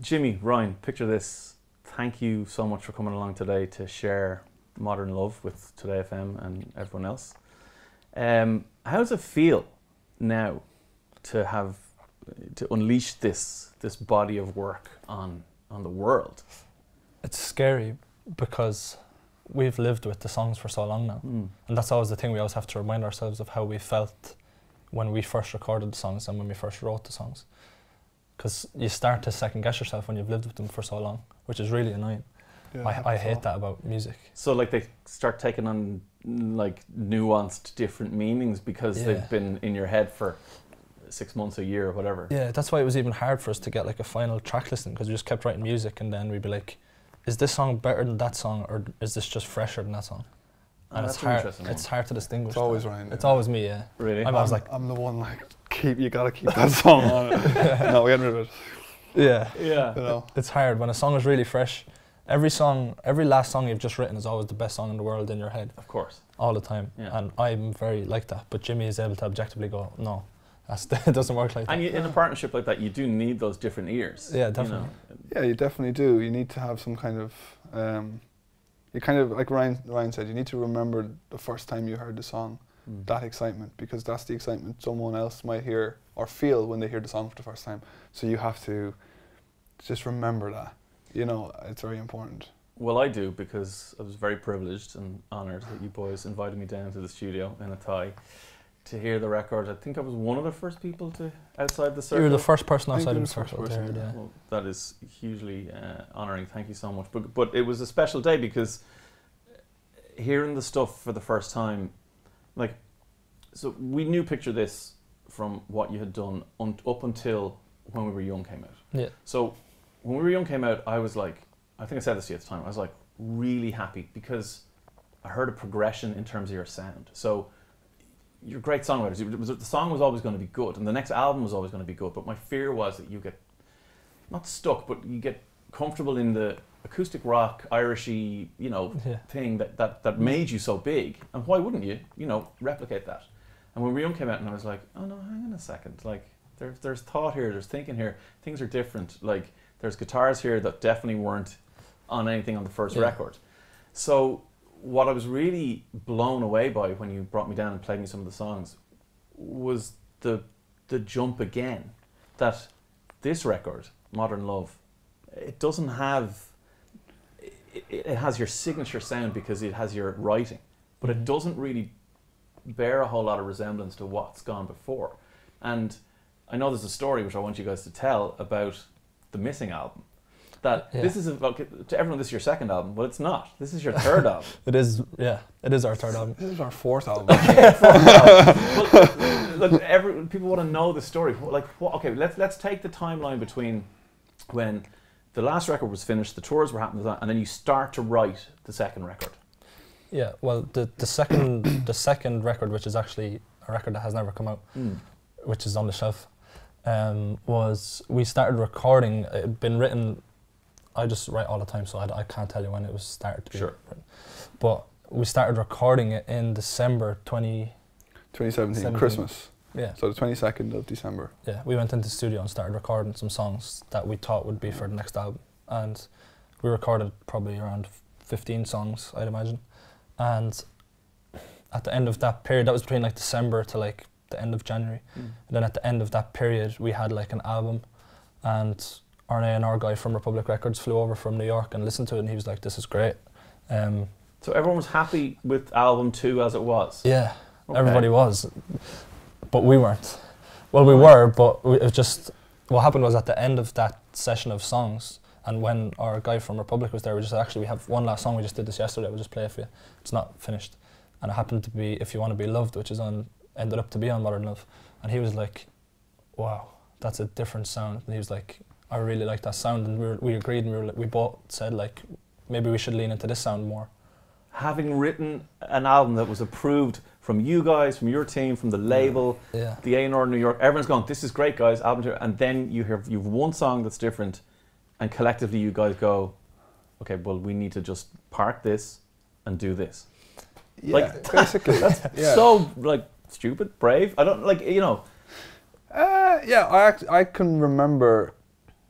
Jimmy, Ryan, picture this. Thank you so much for coming along today to share Modern Love with Today FM and everyone else. How does it feel now to unleash this body of work on the world? It's scary because we've lived with the songs for so long now, and that's always the thing. We always have to remind ourselves of how we felt when we first recorded the songs and when we first wrote the songs, because you start to second guess yourself when you've lived with them for so long, which is really annoying. Yeah, I hate that about music. So like they start taking on like nuanced different meanings because they've been in your head for 6 months, a year, or whatever. Yeah, that's why it was even hard for us to get like a final track listing, because we just kept writing music and then we'd be like, is this song better than that song, or is this just fresher than that song? And it's hard. It's hard to distinguish. It's always Ryan. It's always me. Yeah. Really? I'm the one like you gotta keep that song on it. No, we get rid of it. Yeah. Yeah. You know? It's hard when a song is really fresh. Every last song you've just written is always the best song in the world in your head. Of course. All the time. Yeah. And I'm very like that. But Jimmy is able to objectively go, no, it doesn't work like that. And in a partnership like that, you do need those different ears. Yeah, definitely. You know? Yeah, you definitely do. You need to have some kind of, you kind of, like Ryan said, you need to remember the first time you heard the song, that excitement, because that's the excitement someone else might hear or feel when they hear the song for the first time. So you have to just remember that. You know, it's very important. Well, I do, because I was very privileged and honoured that you boys invited me down to the studio in a tie to hear the record. I think I was one of the first people outside the circle. You were the first person outside of the circle. Yeah. Well, that is hugely honouring. Thank you so much. But it was a special day because hearing the stuff for the first time, like, so we knew Picture This from what you had done up until When We Were Young came out. Yeah. So when We Were Young came out, I was like, I think I said this to you at the time, I was like really happy because I heard a progression in terms of your sound. So you're great songwriters. The song was always going to be good and the next album was always going to be good, but my fear was that you get, not stuck, but you get comfortable in the acoustic rock, Irishy, you know, thing that made you so big. And why wouldn't you, replicate that? And when We Were Young came out, and I was like, oh no, hang on a second, like there's thought here, there's thinking here, things are different. Like there's guitars here that definitely weren't on anything on the first record. So what I was really blown away by when you brought me down and played me some of the songs was the jump again, that this record, Modern Love, it doesn't have, it has your signature sound because it has your writing, but it doesn't really bear a whole lot of resemblance to what's gone before. And I know there's a story which I want you guys to tell about the Missing album. That this is, to everyone, this is your second album, but it's not. This is your third album. It is, yeah. It is our third album. This is our fourth album. Look, people want to know the story. Like, okay, let's take the timeline between when the last record was finished, the tours were happening, and then you start to write the second record. Yeah, well, the second record, which is actually a record that has never come out, which is on the shelf, was we started recording. It had been written. I just write all the time, so I can't tell you when it was started to be written. But we started recording it in December 2017, Christmas. Yeah. So the 22nd of December. Yeah, we went into the studio and started recording some songs that we thought would be for the next album. And we recorded probably around 15 songs, I'd imagine. And at the end of that period, that was between like December to like the end of January. And then at the end of that period, we had like an album, and R&A guy from Republic Records flew over from New York and listened to it, and he was like, this is great. So everyone was happy with album 2 as it was? Yeah, everybody was. But we weren't. Well, we were, but it was just, what happened was at the end of that session of songs, and when our guy from Republic was there, we just said, actually, we have one last song, we just did this yesterday, we'll just play it for you. It's not finished. And it happened to be If You Want to Be Loved, which is ended up to be on Modern Love. And he was like, wow, that's a different sound. And he was like, I really like that sound, and we agreed, and we both said like, maybe we should lean into this sound more. Having written an album that was approved from you guys, from your team, from the label, the A&R in New York, everyone's going, this is great guys, album 2, and then you've one song that's different, and collectively you guys go, okay, well we need to just park this and do this. Yeah, like, basically. That's so like stupid, brave. I don't like, you know. Yeah, I can remember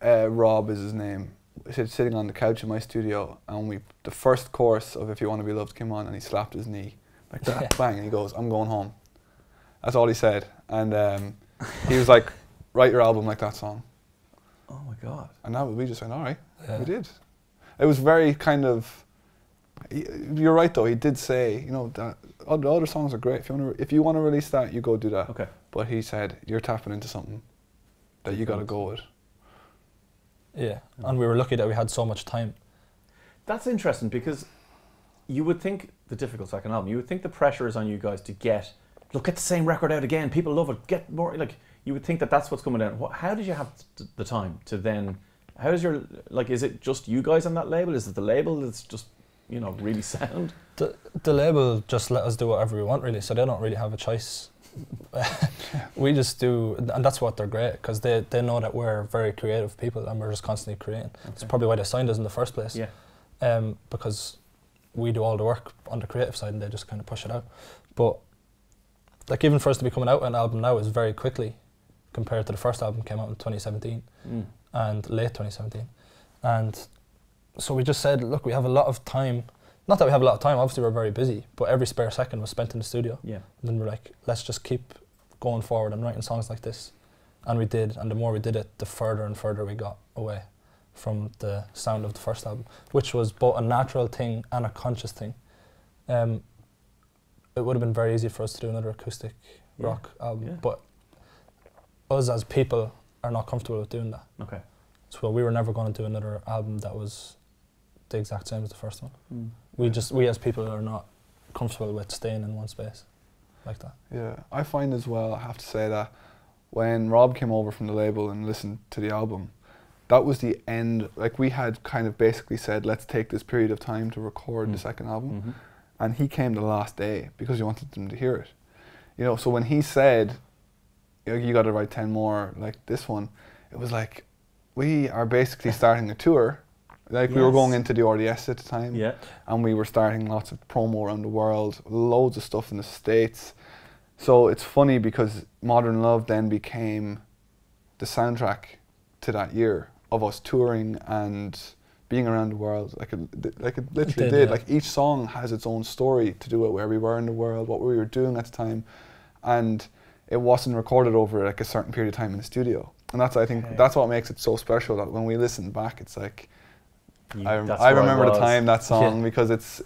Rob is his name, sitting on the couch in my studio, and the first chorus of If You Want to Be Loved came on, and he slapped his knee like that, bang, and he goes, "I'm going home." That's all he said, and he was like, "Write your album like that song." Oh my God! And now we just went, all right, we did. It was very kind of. You're right though. He did say, you know, that the other songs are great. If you want to release that, you go do that. Okay. But he said you're tapping into something that you got to go with. Yeah, and we were lucky that we had so much time. That's interesting because you would think the difficult second album. You would think the pressure is on you guys to get the same record out again. People love it. Get more. Like you would think that that's what's coming down. How did you have the time to then? How does your Is it just you guys on that label? Is it the label that's just really sound? The label just let us do whatever we want really, so they don't really have a choice. We just do, and that's what they're great, because they know that we're very creative people and we're just constantly creating. Okay. That's probably why they signed us in the first place. Yeah. Because we do all the work on the creative side and they just kind of push it out. But like even for us to be coming out an album now is very quickly compared to the first album came out in 2017 and late 2017. And so we just said, look, we have a lot of time. Not that we have a lot of time, obviously we're very busy, but every spare second was spent in the studio. Yeah. And then we're like, let's just keep going forward and writing songs like this. And we did, and the more we did it, the further and further we got away from the sound of the first album, which was both a natural thing and a conscious thing. It would have been very easy for us to do another acoustic rock album, but us as people are not comfortable with doing that. Okay. So we were never going to do another album that was the exact same as the first one. We as people are not comfortable with staying in one space like that. Yeah, I find as well, I have to say that when Rob came over from the label and listened to the album, that was the end. Like we had kind of basically said, let's take this period of time to record the second album, and he came the last day because he wanted them to hear it. You know, so when he said, you got to write 10 more like this one, it was like, we are basically starting a tour. Like we were going into the RDS at the time, and we were starting lots of promo around the world, loads of stuff in the States. So it's funny because Modern Love then became the soundtrack to that year of us touring and being around the world. Like it literally did. Like each song has its own story to do with where we were in the world, what we were doing at the time, and it wasn't recorded over like a certain period of time in the studio. And that's, I think, that's what makes it so special, that when we listen back, it's like, I remember the time, that song, because it's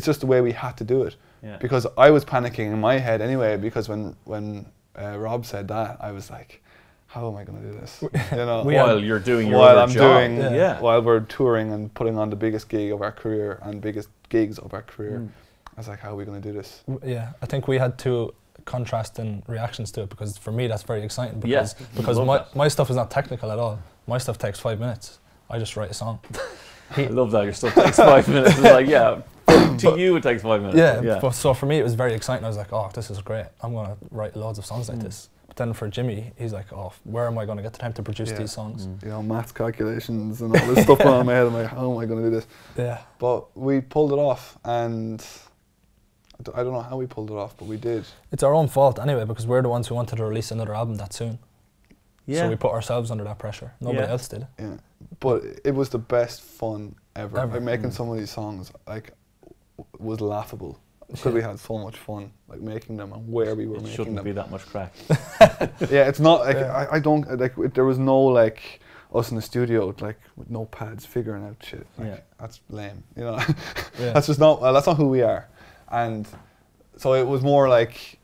just the way we had to do it. Because I was panicking in my head anyway, because when Rob said that, I was like, how am I going to do this? You know, while you're doing your other job. While we're touring and putting on the biggest gig of our career and biggest gigs of our career, I was like, how are we going to do this? Yeah, I think we had two contrasting reactions to it, because for me that's very exciting, because my stuff is not technical at all. My stuff takes 5 minutes. I just write a song. I love that your stuff takes 5 minutes. It's like, to you it takes 5 minutes. Yeah. But so for me it was very exciting. I was like, oh, this is great. I'm going to write loads of songs like this. But then for Jimmy, he's like, oh, where am I going to get the time to produce these songs? You know, maths calculations and all this stuff going on in my head. I'm like, how am I going to do this? Yeah. But we pulled it off, and I don't know how we pulled it off, but we did. It's our own fault anyway, because we're the ones who wanted to release another album that soon. Yeah. So we put ourselves under that pressure. Nobody else did. Yeah. But it was the best fun ever. Like making some of these songs was laughable, because we had so much fun making them and where we were making them. It shouldn't be that much crack. Yeah, it's not like I don't there was no us in the studio with notepads figuring out shit. That's lame. You know, that's just not. Well, that's not who we are. And so it was more like,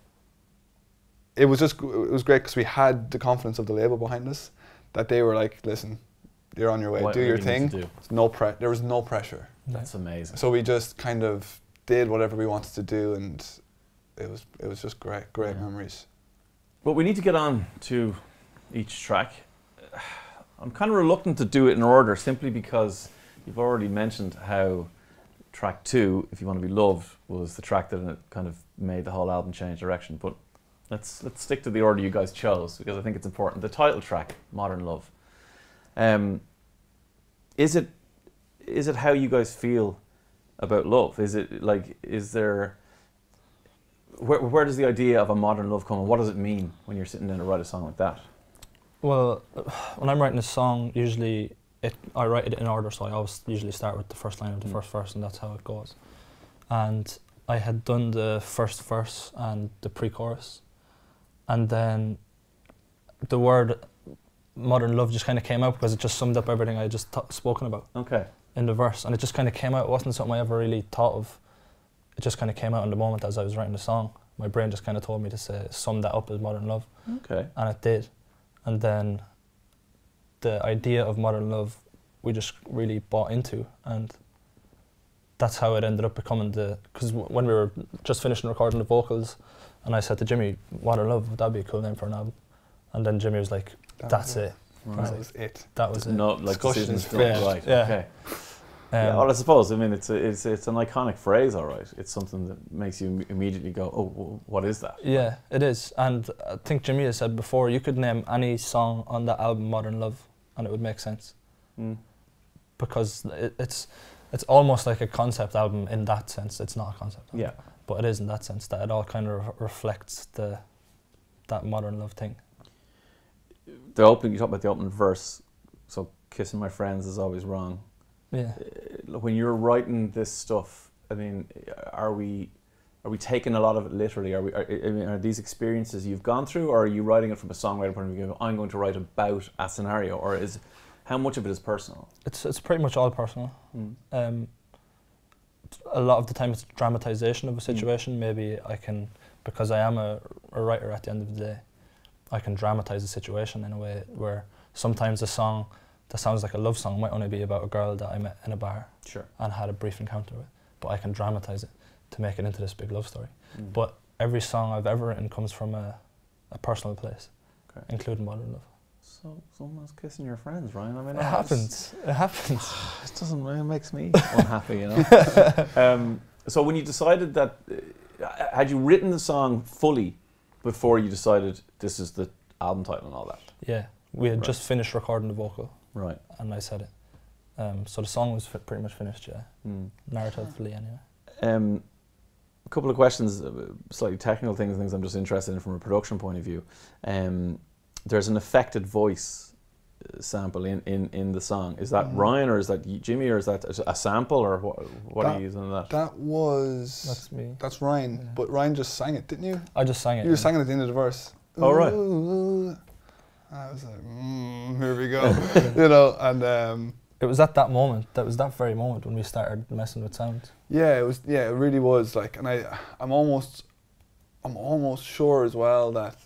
it was great because we had the confidence of the label behind us, that they were like, listen, you're on your way, do your thing. There was no pressure. That's amazing. So we just kind of did whatever we wanted to do, and it was just great memories. But we need to get on to each track. I'm kind of reluctant to do it in order, simply because you've already mentioned how track 2, If You Want to Be Loved, was the track that kind of made the whole album change direction. But let's stick to the order you guys chose, because I think it's important. The title track, Modern Love. Is it how you guys feel about love? Is it where does the idea of a modern love come, and what does it mean when you're sitting down to write a song like that? Well, when I'm writing a song, usually I write it in order, so I always usually start with the first line of the first verse, and that's how it goes. And I had done the first verse and the pre-chorus, and then the word modern love just kind of came out because it just summed up everything I just spoken about in the verse, and it just kind of came out. It wasn't something I ever really thought of. It just kind of came out in the moment as I was writing the song. My brain just kind of told me to sum that up as modern love, and it did. And then the idea of modern love we just really bought into, and that's how it ended up becoming because when we were just finishing recording the vocals, and I said to Jimmy, modern love, that'd be a cool name for an album. And then Jimmy was like, that's it. Right. That was it. That was it. Not like decisions done, right? Yeah. Okay. Well, I suppose. I mean, it's an iconic phrase, all right. It's something that makes you immediately go, "Oh, well, what is that?" Yeah, it is. And I think Jimmy has said before, you could name any song on that album "Modern Love," and it would make sense. Because it's almost like a concept album in that sense. It's not a concept album, but it is in that sense that it all kind of reflects that modern love thing. The opening, you talk about the opening verse. So, kissing my friends is always wrong. Yeah. When you're writing this stuff, I mean, are we taking a lot of it literally? Are these experiences you've gone through, or are you writing it from a songwriter point of view? I'm going to write about a scenario, or how much of it is personal? It's pretty much all personal. A lot of the time it's dramatization of a situation. Maybe I can, because I am a writer at the end of the day, I can dramatize the situation in a way where sometimes a song that sounds like a love song might only be about a girl that I met in a bar and had a brief encounter with, but I can dramatize it to make it into this big love story. But every song I've ever written comes from a personal place, including modern love. So someone's kissing your friends, Ryan. I mean, it happens. It happens. It doesn't. It makes me unhappy, you know. So when you decided that, had you written the song fully before you decided this is the album title and all that? Yeah, we had just finished recording the vocal. Right. And I said it. So the song was pretty much finished, narratively anyway. A couple of questions, slightly technical things I'm just interested in from a production point of view. There's an affected voice sample in the song. Is that Ryan, or is that Jimmy, or is that a sample, or what are you using in that? That's me. That's Ryan, but Ryan just sang it, didn't you? I just sang it. You were singing at the end of the verse. Oh, right. I was like, here we go, you know, and it was at that moment. That was that very moment when we started messing with sound. Yeah, it was. Yeah, it really was. Like, and I'm almost sure as well that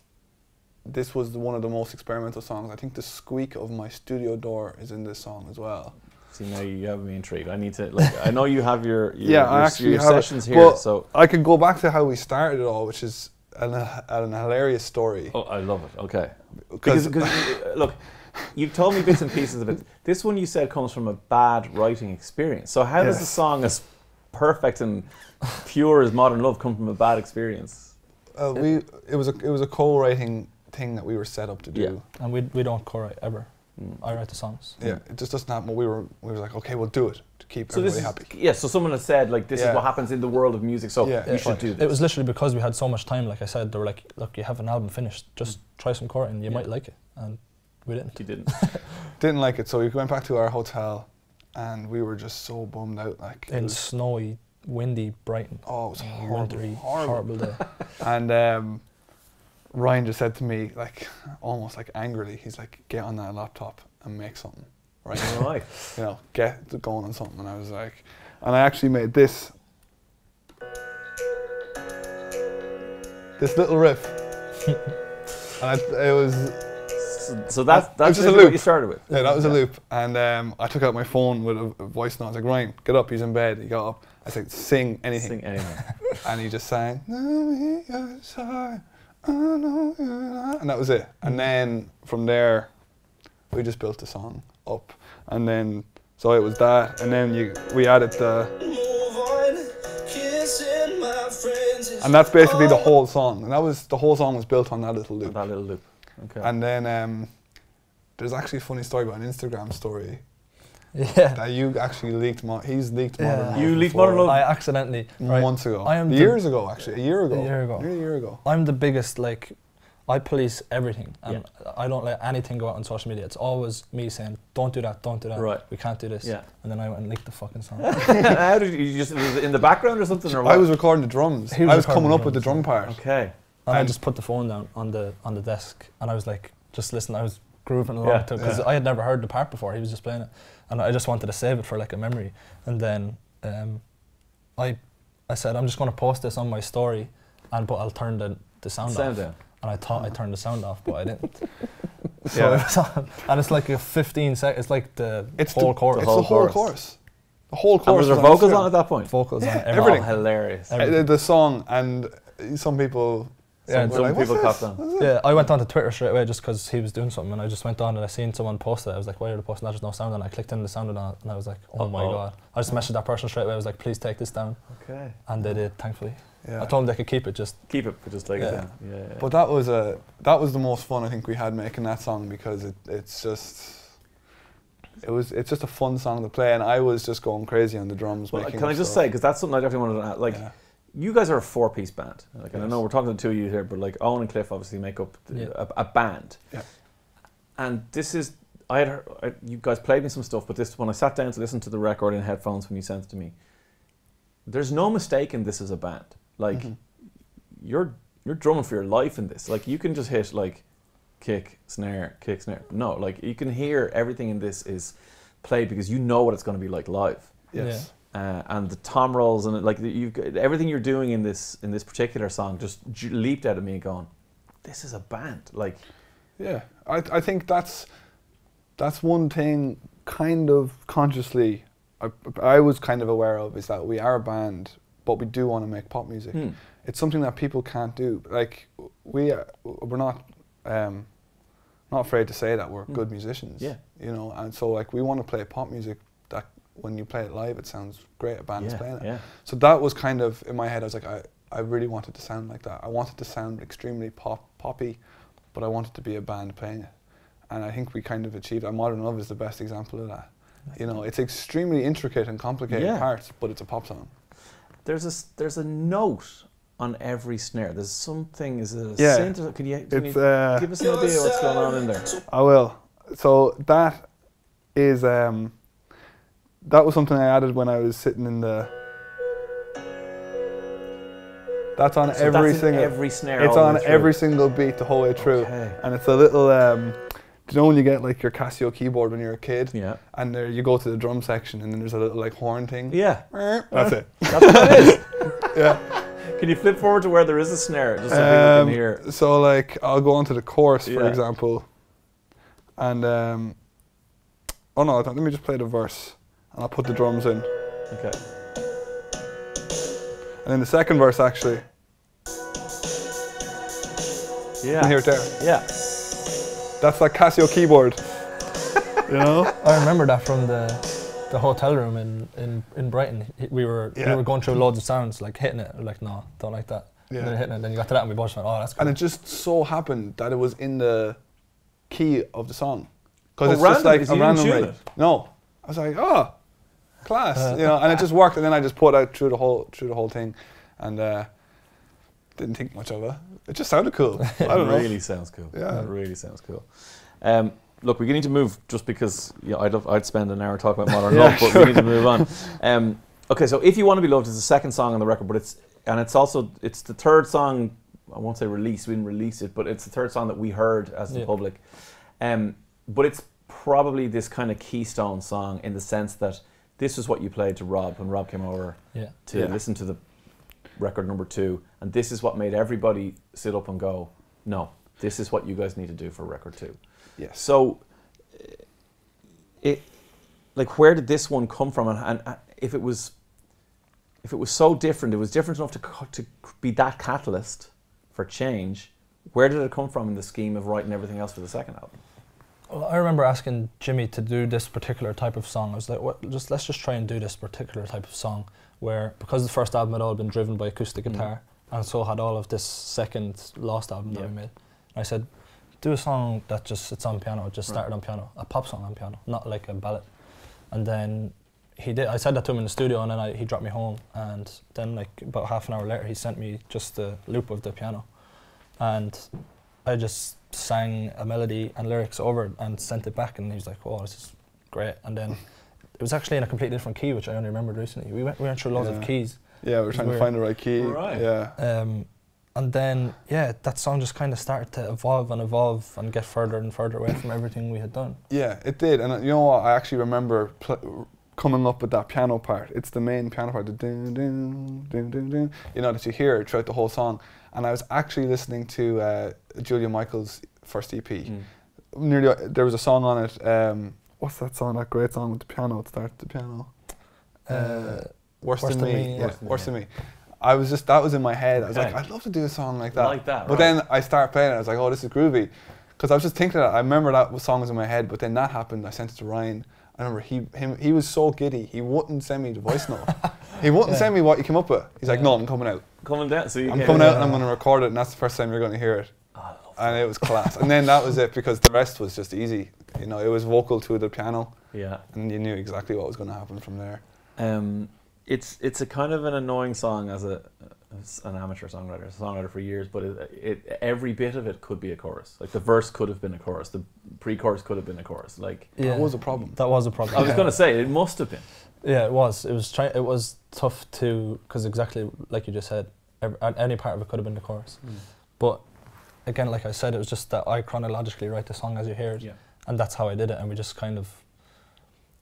this was one of the most experimental songs. I think the squeak of my studio door is in this song as well. See, now you have me intrigued. I need to, I know you have your sessions here, well, so I could go back to how we started it all, which is an hilarious story. Oh, I love it. Okay, because look, you've told me bits and pieces of it. This one you said comes from a bad writing experience. So how does a song as perfect and pure as Modern Love come from a bad experience? It was a co-writing thing that we were set up to do, and we don't co-write ever. I write the songs. Yeah, it just doesn't happen. We were like, okay, we'll do it to keep everybody happy. Yeah, so someone has said, like, this is what happens in the world of music, so you should do this. It was literally because we had so much time. Like I said, they were like, look, you have an album finished, just try some co-writing, you might like it. And we didn't. You didn't. Didn't like it, so we went back to our hotel and we were just so bummed out. Like, in snowy, windy Brighton. Oh, it was horrible day. And Ryan just said to me, like, almost like angrily, he's like, get on that laptop and make something, right? Right. You know, get going on something. And I was like, and I actually made this little riff. And it was... So that's just a what loop. you started with? Yeah, that was a loop. And I took out my phone with a voice note. I was like, Ryan, get up, he's in bed. He got up. I said, sing anything. Sing anything. And he just sang, and that was it. And then from there, we just built the song up. And then, so it was that. And then we added and that's basically the whole song. And the whole song was built on that little loop. That little loop. Okay. And then there's actually a funny story about an Instagram story. Yeah. That you actually leaked. He's leaked Modern Love. You leaked Modern Love? I accidentally. Months ago. Years ago, actually. A year ago. A year ago. Nearly a year ago. I'm the biggest, like, I police everything, and I don't let anything go out on social media. It's always me saying, don't do that, Right. we can't do this. Yeah. And then I went and leaked the fucking song. How did you just, was it in the background or something, or what? I was recording the drums. I was coming up with the drum part. Okay. And I just put the phone down on the desk, and I was like, just listening. I was grooving along to it, because I had never heard the part before. He was just playing it, and I just wanted to save it for like a memory. And then I said, I'm just going to post this on my story, but I'll turn the sound off. Down. And I thought I turned the sound off, but I didn't. So it was on, and it's like a 15 seconds. It's like the whole chorus. It's the whole chorus. The whole chorus. And was there vocals on at that point? Vocals on everything. Oh, hilarious. The song, and some people. Some people copped on. Yeah, I went on to Twitter straight away just because he was doing something, and I just went on and I seen someone post it. I was like, why are they posting that? There's no sound on it. I clicked in the sound on it, and I was like, oh my god. I just messaged that person straight away. I was like, please take this down. Okay. And they did, thankfully. Yeah. I told them they could keep it, just keep it, but just take it down. Yeah. But that was the most fun I think we had making that song, because it's just a fun song to play, and I was just going crazy on the drums. Well, can I just say, because that's something I definitely wanted to add, like, you guys are a 4-piece band. Like, and I know we're talking to the two of you here, but like Owen and Cliff obviously make up a band. Yeah. And this is, you guys played me some stuff, but this, when I sat down to listen to the record in headphones when you sent it to me, there's no mistaking this as a band. Like, you're drumming for your life in this. Like, you can just hit like kick, snare. No, like, you can hear everything in this is played because you know what it's going to be like live. Yes. And the tom rolls and like everything you're doing in this particular song just leaped out of me going, this is a band. Like, yeah, I think that's one thing kind of consciously I was kind of aware of, is that we are a band, but we do want to make pop music. It's something that people can't do. Like, we're not afraid to say that we're good musicians. Yeah. You know, and so like we want to play pop music that when you play it live, it sounds great. A band's playing it. Yeah. So that was kind of in my head. I was like, I really wanted to sound like that. I wanted to sound extremely poppy, but I wanted to be a band playing it. And I think we kind of achieved that. Modern Love is the best example of that. You know, it's extremely intricate and complicated parts, but it's a pop song. There's a note on every snare. There's something. Is it a synth? Can you give us an idea what's going on in there? I will. So that is that was something I added when I was sitting in the. That's on every snare. It's on every single beat the whole way through, and it's a little. Do you know when you get like your Casio keyboard when you're a kid? Yeah. And there you go to the drum section, and then there's a little like horn thing. Yeah. That's it. That's what it is. Yeah. Can you flip forward to where there is a snare, just so people can hear? So like I'll go on to the chorus, for example, and oh no, let me just play the verse, and I'll put the drums in. Okay. And then the second verse actually. Yeah. You can hear it there. Yeah. That's like Casio keyboard. You know? I remember that from the hotel room in Brighton. We were going through loads of sounds, like hitting it. We're like, no, don't like that. Yeah. And then hitting it. Then you got to that, and we both went, oh, that's cool. And it just so happened that it was in the key of the song, because it's just like a random rate. No, I was like, oh, class, you know. And it just worked. And then I just put out through the whole thing, and didn't think much of it. It just sounded cool. I don't know. It really sounds cool. Yeah. It really sounds cool. Look, we need to move just because I'd spend an hour talking about Modern Love, but we need to move on. Okay, so If You Want to Be Loved is the second song on the record, but it's the third song. I won't say release, we didn't release it, but it's the third song that we heard as the public. But it's probably this kind of keystone song in the sense that this is what you played to Rob when Rob came over to listen to the record number 2, and this is what made everybody sit up and go, no, this is what you guys need to do for record 2. Yes. So, where did this one come from? And if it was so different, it was different enough to be that catalyst for change. Where did it come from in the scheme of writing everything else for the second album? Well, I remember asking Jimmy to do this particular type of song. I was like, let's just try and do this particular type of song, where, because the first album had all been driven by acoustic guitar, and so had all of this second Lost album that we made. And I said, do a song that just sits on piano, just started on piano, a pop song on piano, not like a ballad. And then he did. I said that to him in the studio, and then he dropped me home, and then like about half an hour later he sent me just the loop of the piano. And I just sang a melody and lyrics over it and sent it back, and he was like, "Oh, this is great." And then it was actually in a completely different key, which I only remembered recently. We went through loads of keys. Yeah, we were trying to find the right key. Right. Yeah. And then, yeah, that song just kind of started to evolve and get further and further away from everything we had done. Yeah, it did. And you know what? I actually remember coming up with that piano part. It's the main piano part, the dun, dun, dun, dun, dun, you know, that you hear throughout the whole song. And I was actually listening to Julia Michaels' first EP. There was a song on it. What's that song? That great song with the piano. It starts the piano. Worse Than Me. Yeah, Worse Than Me. That was in my head. I was like, I'd love to do a song like that. Like that, but then I started playing it. I was like, oh, this is groovy. Because I was just thinking that. I remember that song was in my head, but then that happened. I sent it to Ryan. I remember he was so giddy. He wouldn't send me the voice note. He wouldn't send me what you came up with. He's like, no, I'm coming out. Coming down. So I'm coming out and I'm going to record it, and that's the first time you're going to hear it. And it was class. And then that was it, because the rest was just easy. You know, it was vocal to the piano. Yeah. And you knew exactly what was going to happen from there. It's a kind of an annoying song as an amateur songwriter for years, but every bit of it could be a chorus. Like the verse could have been a chorus, the pre-chorus could have been a chorus. Like that was a problem. That was a problem. I was going to say it must have been. Yeah, it was. It was tough to, because exactly like you just said, any part of it could have been the chorus. But again, like I said, it was just that I chronologically write the song as you hear it, and that's how I did it. And we just kind of,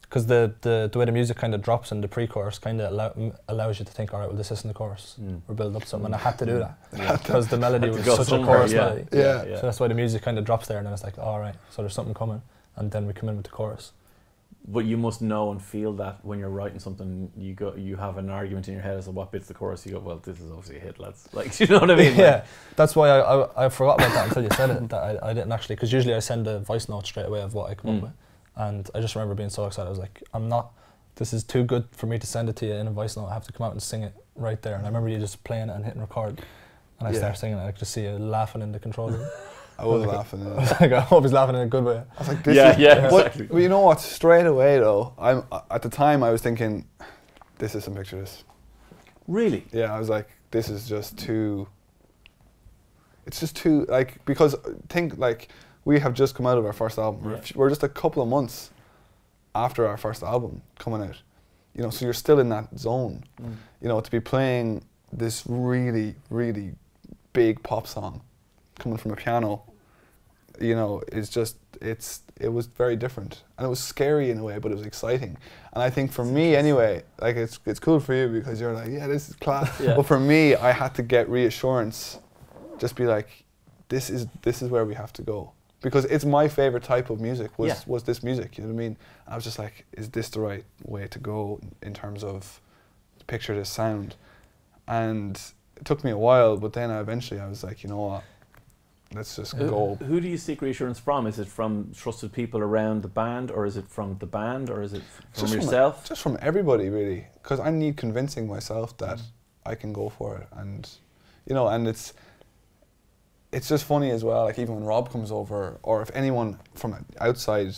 because the way the music kind of drops in the pre-chorus kind of allows you to think, all right, well, this isn't the chorus. We're building up something. And I had to do that because the melody was such a chorus melody. So that's why the music kind of drops there, and then it's like, all right, so there's something coming, and then we come in with the chorus. But you must know and feel that when you're writing something, you have an argument in your head as to what bit's the chorus. You go, well, this is obviously a hit, lads. Like, you know what I mean? Yeah, that's why I forgot about that until you said it. That I didn't actually, because usually I send a voice note straight away of what I come up with. And I just remember being so excited. I was like, this is too good for me to send it to you in a voice note. I have to come out and sing it right there. And I remember you just playing it and hitting record. And I started singing it. I could just see you laughing in the control room. I was laughing. I hope he's laughing in a good way. I was like, this is exactly. But you know what? Straight away though, at the time I was thinking, this is some Picture This. Really? Yeah, I was like, this is just too. It's just too, like, because think like we have just come out of our first album. We're just a couple of months after our first album coming out. You know, so you're still in that zone. You know, to be playing this really, really big pop song coming from a piano, you know, it's just, it was very different. And it was scary in a way, but it was exciting. And I think for me anyway, like it's cool for you because you're like, yeah, this is class. But for me, I had to get reassurance, just be like, this is where we have to go. Because it's my favorite type of music, was this music, you know what I mean? And I was just like, is this the right way to go in terms of Picture This sound? And it took me a while, but then eventually I was like, you know what? Let's just go. Who do you seek reassurance from? Is it from trusted people around the band, or is it from the band, or is it from yourself? Just from everybody, really. Because I need convincing myself that I can go for it, and you know, and it's just funny as well. Like even when Rob comes over, or if anyone from outside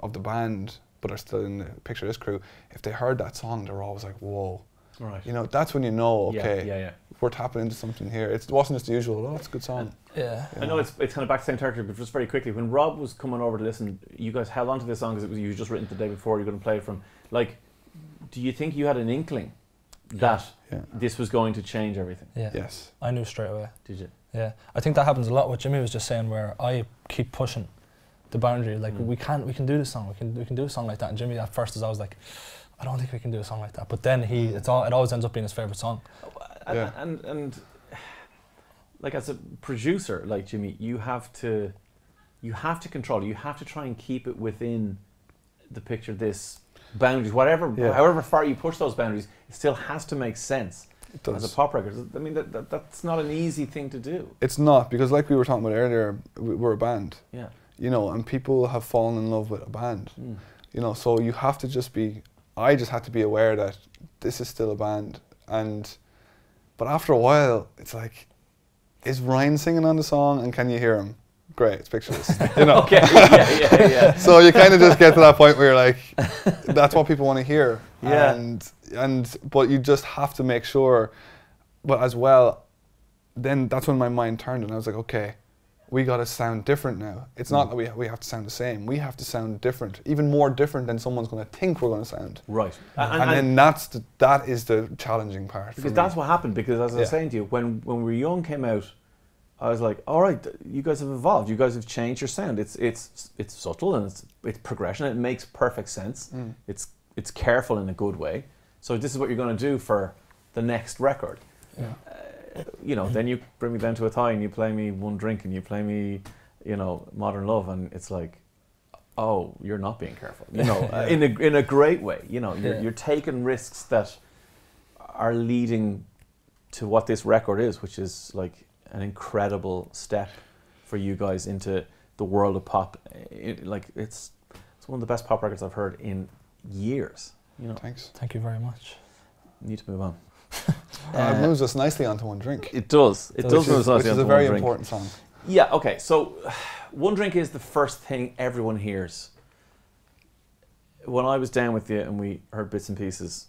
of the band but are still in the Picture This crew, if they heard that song, they're always like, "Whoa!" Right. You know, that's when you know, okay, we're tapping into something here. It wasn't just the usual, oh, it's a good song. I know it's kind of back to the same territory, but just very quickly, when Rob was coming over to listen, you guys held on to this song because it was you just written the day before, you're going to play it from. Like, do you think you had an inkling that this was going to change everything? Yeah. Yes. I knew straight away. Did you? Yeah. I think that happens a lot. What Jimmy was just saying, where I keep pushing the boundary. Like we can do this song. We can do a song like that. And Jimmy at first is always like, I don't think we can do a song like that. But then it always ends up being his favorite song. And like as a producer, like Jimmy, you have to control it. You have to try and keep it within the Picture This boundaries. However far you push those boundaries, it still has to make sense. It does. As a pop record. I mean, that's not an easy thing to do. It's not, because like we were talking about earlier, we're a band. Yeah. You know, and people have fallen in love with a band. You know, so you have to just be. I just had to be aware that this is still a band, but after a while, it's like, is Ryan singing on the song, and can you hear him? Great, it's Picture This, you know. Okay, yeah. So you kind of just get to that point where you're like, that's what people want to hear. Yeah. But you just have to make sure. But as well, then that's when my mind turned, and I was like, okay, we got to sound different now. It's not that we have to sound the same. We have to sound different, even more different than someone's going to think we're going to sound. Right. And then that is the challenging part. Because that's what happened. Because as I was saying to you, when We Were Young came out, I was like, all right, you guys have evolved. You guys have changed your sound. It's subtle and it's progression. It makes perfect sense. It's careful in a good way. So this is what you're going to do for the next record. Yeah. You know, then you bring me down to a tie and you play me One Drink and you play me, you know, Modern Love, and it's like, oh, you're not being careful. You know, in a great way. You know, you're taking risks that are leading to what this record is, which is like an incredible step for you guys into the world of pop. It's one of the best pop records I've heard in years. You know. Thanks. Thank you very much. Need to move on. It moves us nicely onto One Drink. It does. It does move us nicely onto One Drink. Which is a very important song. Yeah, okay. So One Drink is the first thing everyone hears. When I was down with you and we heard bits and pieces,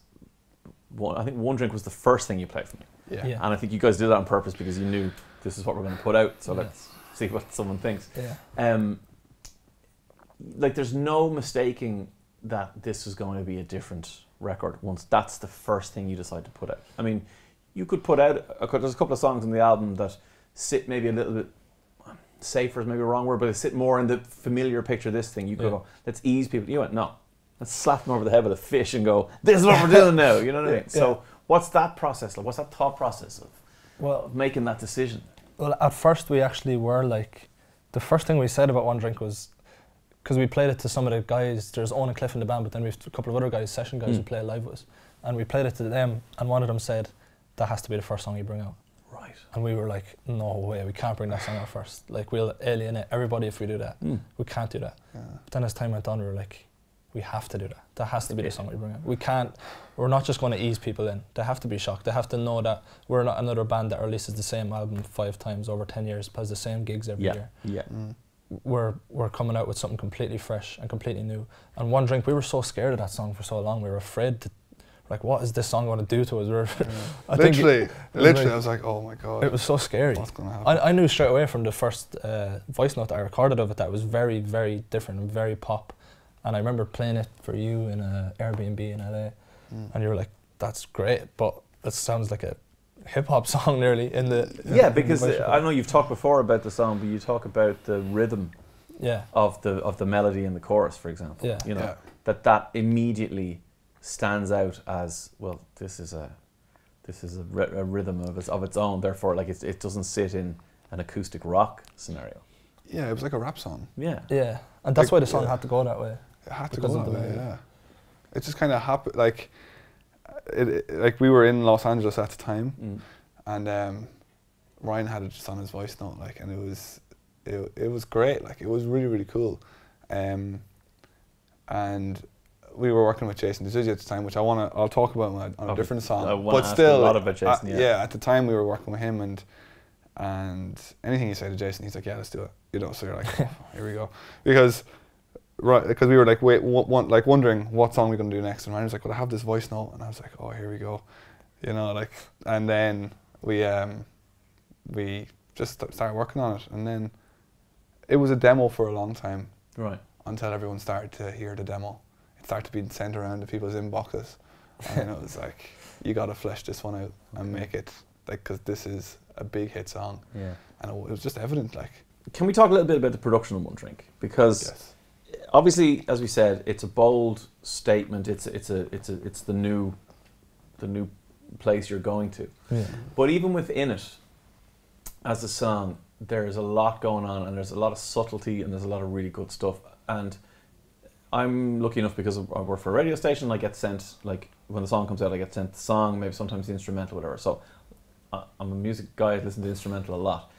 I think One Drink was the first thing you played for me. Yeah. And I think you guys did that on purpose because you knew this is what we're going to put out, so let's see what someone thinks. Yeah. Like, there's no mistaking that this was going to be a different record once that's the first thing you decide to put out. I mean, you could put out, there's a couple of songs in the album that sit maybe a little bit, safer is maybe a wrong word, but they sit more in the familiar picture of this thing. You could go, let's ease people. You went, no, let's slap them over the head with a fish and go, this is what we're doing now, you know what I mean? So what's that process like? What's that thought process of making that decision? Well, at first we actually were like, the first thing we said about One Drink was, because we played it to some of the guys, there's Owen and Cliff in the band, but then we have a couple of other guys, session guys who play live with us, and we played it to them, and one of them said, that has to be the first song you bring out. Right. And we were like, no way, we can't bring that song out first. Like, we'll alienate everybody if we do that. We can't do that. Yeah. But then as time went on, we were like, we have to do that. That has to be the song we bring out. We can't, we're not just going to ease people in. They have to be shocked. They have to know that we're not another band that releases the same album 5 times over 10 years, plays the same gigs every year. Yeah. We're coming out with something completely fresh and completely new. And One Drink, we were so scared of that song for so long. We were afraid to, like, what is this song going to do to us? Literally, I was like, oh my God. It was so scary. What's going to happen? I knew straight away from the first voice note that I recorded of it that it was very, very different and very pop. And I remember playing it for you in an Airbnb in LA. And you were like, that's great, but it sounds like a hip-hop song nearly in the... Yeah, because I know you've talked before about the song, but you talk about the rhythm of the melody in the chorus, for example. You know, that immediately stands out as, well, this is a rhythm of its own, therefore like it doesn't sit in an acoustic rock scenario. Yeah, it was like a rap song. Yeah, and that's why the song had to go that way. It had to go that way, yeah. It just kind of happened, like we were in Los Angeles at the time, and Ryan had it just on his voice note, like, and it was great, like, it was really, really cool. And we were working with Jason DeZuzi at the time, which I'll talk about on a different song. But still, a lot about Jason. Yeah, at the time we were working with him, and anything you say to Jason, he's like, yeah, let's do it. You know, so you're like, oh, here we go, because we were like, wondering what song we're gonna do next, and Ryan was like, well, I have this voice note, and I was like, oh, here we go, you know, like, and then we just started working on it, and then it was a demo for a long time, right? Until everyone started to hear the demo. It started to be sent around to people's inboxes, and it was like, you got to flesh this one out and make it, like, because this is a big hit song. Yeah. And it was just evident, like. Can we talk a little bit about the production of One Drink? Because obviously, as we said, it's a bold statement. It's the new place you're going to. Yeah. But even within it, as a song, there's a lot going on, and there's a lot of subtlety, and there's a lot of really good stuff. And I'm lucky enough, because I work for a radio station, I get sent, like, when the song comes out, I get sent the song, maybe sometimes the instrumental, whatever. So I'm a music guy, I listen to the instrumental a lot.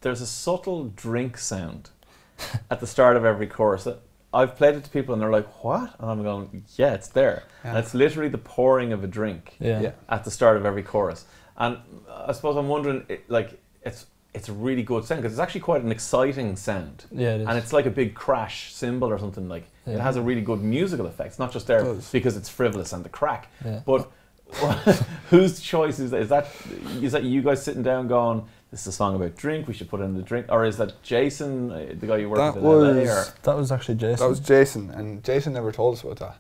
There's a subtle drink sound at the start of every chorus. I've played it to people and they're like, what? And I'm going, yeah, it's there. Yeah. And it's literally the pouring of a drink at the start of every chorus. And I suppose I'm wondering, it's a really good sound, because it's actually quite an exciting sound. Yeah, it is. And it's like a big crash cymbal or something. Like, it has a really good musical effect. It's not just there because it's frivolous and the crack. Yeah. But whose choice is that? Is that you guys sitting down going, this is a song about drink, we should put in the drink, or is that Jason, the guy you work That with in LA? Or? That was actually Jason. That was Jason, and Jason never told us about that.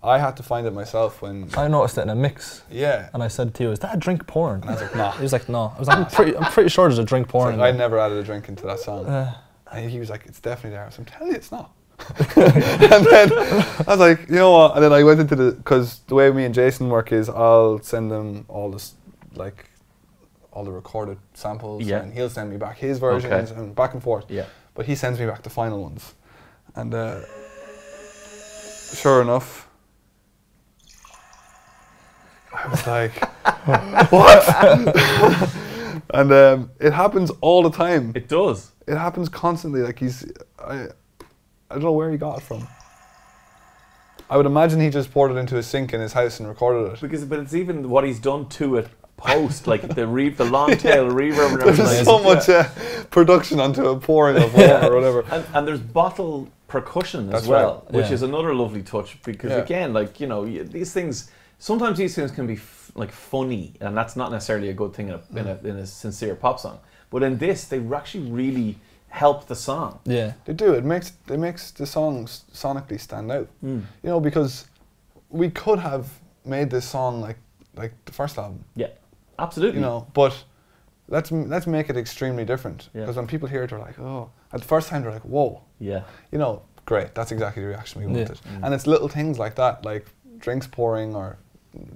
I had to find it myself when... I noticed it in a mix. Yeah. And I said to you, is that a drink pouring? And I was like, nah. He was like, no. I was like, I'm pretty sure there's a drink pouring. Like, I never added a drink into that song. And he was like, it's definitely there. I was like, I'm telling you, it's not. And then I was like, you know what? And then I went into because the way me and Jason work is I'll send them all this, like, all the recorded samples, and he'll send me back his versions, and back and forth. Yeah. But he sends me back the final ones. And sure enough, I was like, what? And it happens all the time. It does. It happens constantly. Like I don't know where he got it from. I would imagine he just poured it into a sink in his house and recorded it. But it's even what he's done to it post, like the long tail reverb and everything. There's so much production onto a pouring of water or whatever. And there's bottle percussion That's as well, right. which is another lovely touch, because again, like, you know, these things, sometimes these things can be like funny, and that's not necessarily a good thing in a sincere pop song. But in this, they actually really help the song. Yeah, they do. It makes the songs sonically stand out. You know, because we could have made this song like the first album. Yeah, absolutely. You know, but let's make it extremely different. Yeah. Because when people hear it, they're like, oh. At the first time, they're like, whoa. Yeah. You know, great. That's exactly the reaction we wanted. And it's little things like that, like drinks pouring or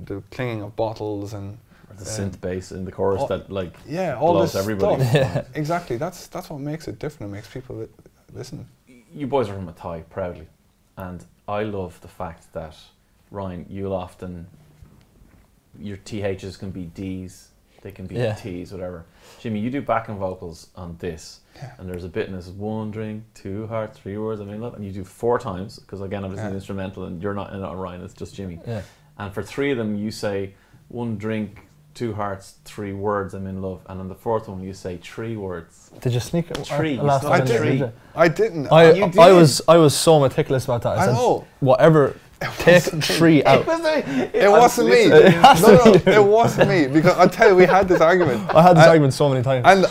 the clanging of bottles and the synth bass in the chorus that like all blows this everybody. Stuff. Exactly. That's what makes it different. It makes people listen. You boys are from a tie, proudly, and I love the fact that Ryan, you'll often your THs can be Ds, they can be Ts, whatever. Jimmy, you do backing vocals on this, and there's a bit in this: 1 drink, 2 hearts, 3 words, I mean love, and you do 4 times, because again I'm just an instrumental and you're not Ryan, it's just Jimmy. Yeah. And for 3 of them you say 1 drink, 2 hearts, 3 words, I'm in love, and on the 4th one you say 3 words. Did you sneak it? 3. I didn't. I didn't. I was so meticulous about that. I said, know. Whatever. Take 3 out. It wasn't me. No, it wasn't me, because I tell you, we had this argument. I had this argument so many times. And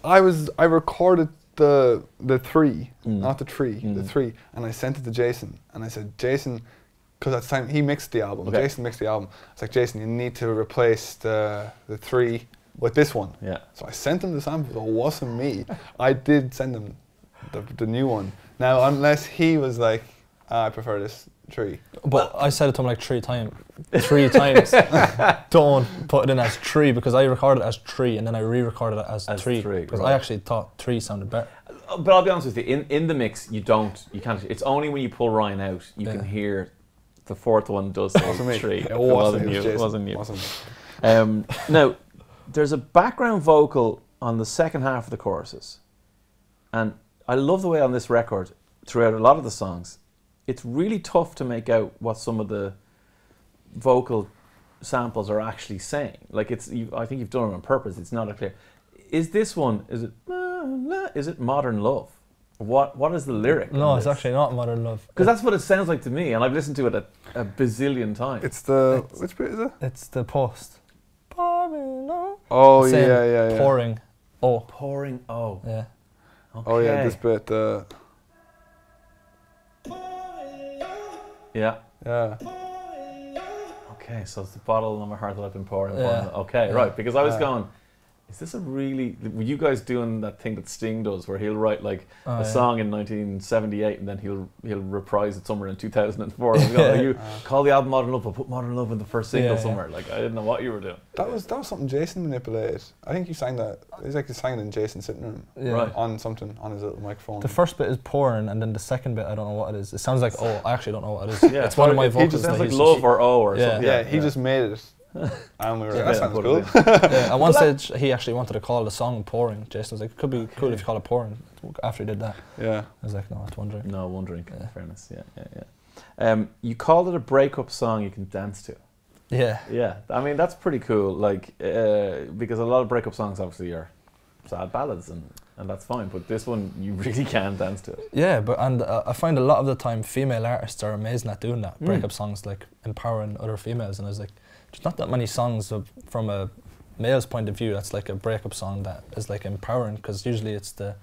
I recorded the 3, not the 3, the 3, and I sent it to Jason, and I said, Jason, because at the time he mixed the album. Jason mixed the album. It's like, Jason, you need to replace the 3 with this one. Yeah. So I sent him the sample. It wasn't me. I did send him the new one. Now, unless he was like, I prefer this 3. But I said it to him like 3 times. 3 times. Don't put it in as 3, because I recorded it as 3 and then I re-recorded it as 3 because I actually thought 3 sounded better. But I'll be honest with you, in the mix you can't. It's only when you pull Ryan out you can hear the 4th one does say 3. It wasn't you. It wasn't you. Now, there's a background vocal on the second half of the choruses, and I love the way on this record, throughout a lot of the songs, it's really tough to make out what some of the vocal samples are actually saying. Like I think you've done it on purpose. It's not clear. Is this one? Is it Modern Love? What is the lyric? No, it's actually not Modern Love. Because that's what it sounds like to me, and I've listened to it a bazillion times. It's which bit is it? It's the post. Pouring. Oh yeah. Pouring. Oh. Pouring. Oh. Yeah. Okay. Oh yeah, this bit. Yeah. Yeah. Okay, so it's the bottle on my heart that I've been pouring. Okay, right. Because I was going, is this a really? Were you guys doing that thing that Sting does, where he'll write like a song in 1978 and then he'll reprise it somewhere in 2004? You call the album Modern Love, but put Modern Love in the first single somewhere. Like I didn't know what you were doing. That was something Jason manipulated. I think you sang that. It's like you sang it in Jason's sitting room, on something on his little microphone. The first bit is pouring, and then the second bit I don't know what it is. It sounds like I actually don't know what it is. It's one of my vocals. He just sounds like love or or something. Yeah, he just made it. And we were like, that sounds cool. At one stage, he actually wanted to call the song Pouring. Jason was like, it could be cool if you call it Pouring. After he did that. Yeah. I was like, no, it's 1 drink. No, 1 drink, in fairness. Yeah. You called it a breakup song you can dance to. Yeah. Yeah. I mean, that's pretty cool. Like, because a lot of breakup songs obviously are sad ballads, and that's fine. But this one, you really can dance to it. Yeah, and I find a lot of the time female artists are amazing at doing that. Breakup songs, like empowering other females. And I was like, there's not that many songs from a male's point of view, that's like a breakup song that is like empowering, because usually it's the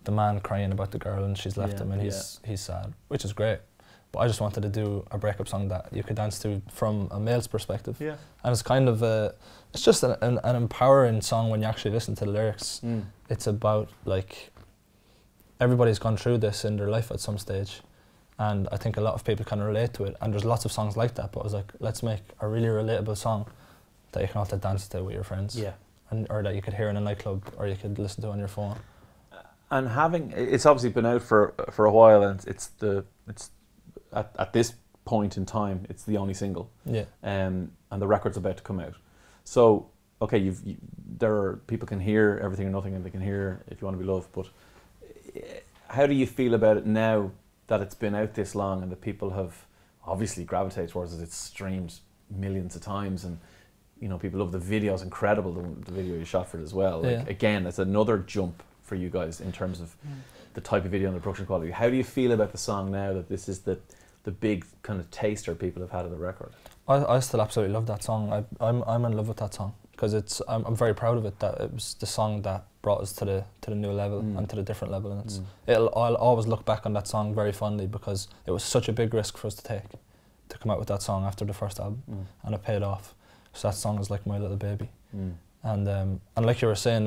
man crying about the girl and she's left him and he's sad, which is great. But I just wanted to do a breakup song that you could dance to from a male's perspective. Yeah. And it's kind of it's just an empowering song when you actually listen to the lyrics. It's about like, everybody's gone through this in their life at some stage, and I think a lot of people can relate to it, and there's lots of songs like that, but I was like, let's make a really relatable song that you can also dance to with your friends. Yeah. Or that you could hear in a nightclub, or you could listen to on your phone. And it's obviously been out for a while, and it's at this point in time, it's the only single. Yeah. And the record's about to come out. So, okay, people can hear Everything or Nothing, and they can hear If You Want to Be Loved, but how do you feel about it now that it's been out this long and that people have obviously gravitated towards it? It's streamed millions of times, and you know, people love the video. It's incredible, the video you shot for it as well. Like, again, it's another jump for you guys in terms of the type of video and the production quality. How do you feel about the song now that this is the big kind of taster people have had of the record? I still absolutely love that song. I'm in love with that song, because I'm very proud of it, that it was the song that brought us to the new level and to the different level, and I'll always look back on that song very fondly, because it was such a big risk for us to take, to come out with that song after the first album, and it paid off. So that song is like my little baby. And like you were saying,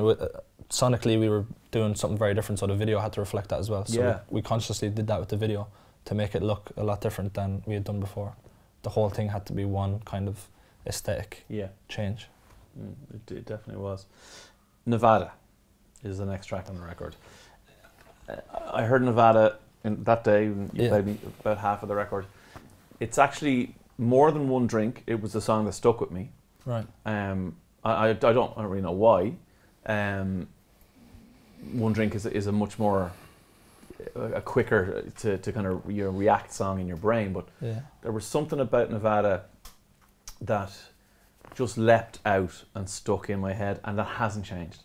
sonically we were doing something very different, so the video had to reflect that as well. So we consciously did that with the video to make it look a lot different than we had done before. The whole thing had to be one kind of aesthetic change. It definitely was. Nevada is the next track on the record. I heard Nevada that day when you played me about half of the record. It's actually more than one drink. It was the song that stuck with me. Right. I don't really know why. One drink is a much more a quicker to kind of react song in your brain, but there was something about Nevada that just leapt out and stuck in my head, and that hasn't changed.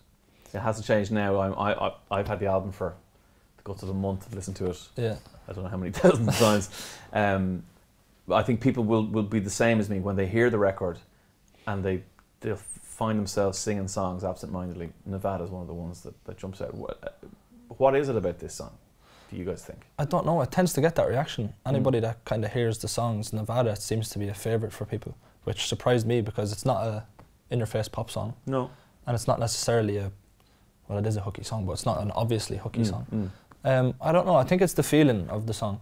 It hasn't changed now. I've had the album for the guts of a month. I've listened to it. Yeah. I don't know how many thousands of times. I think people will be the same as me when they hear the record, and they'll find themselves singing songs absent-mindedly. Nevada's one of the ones that jumps out. What is it about this song, do you guys think? I don't know. It tends to get that reaction. Anybody that kind of hears the songs, Nevada seems to be a favourite for people, which surprised me, because it's not a in-your-face pop song. No. And it's not necessarily well, it is a hooky song, but it's not an obviously hooky song. I don't know. I think it's the feeling of the song.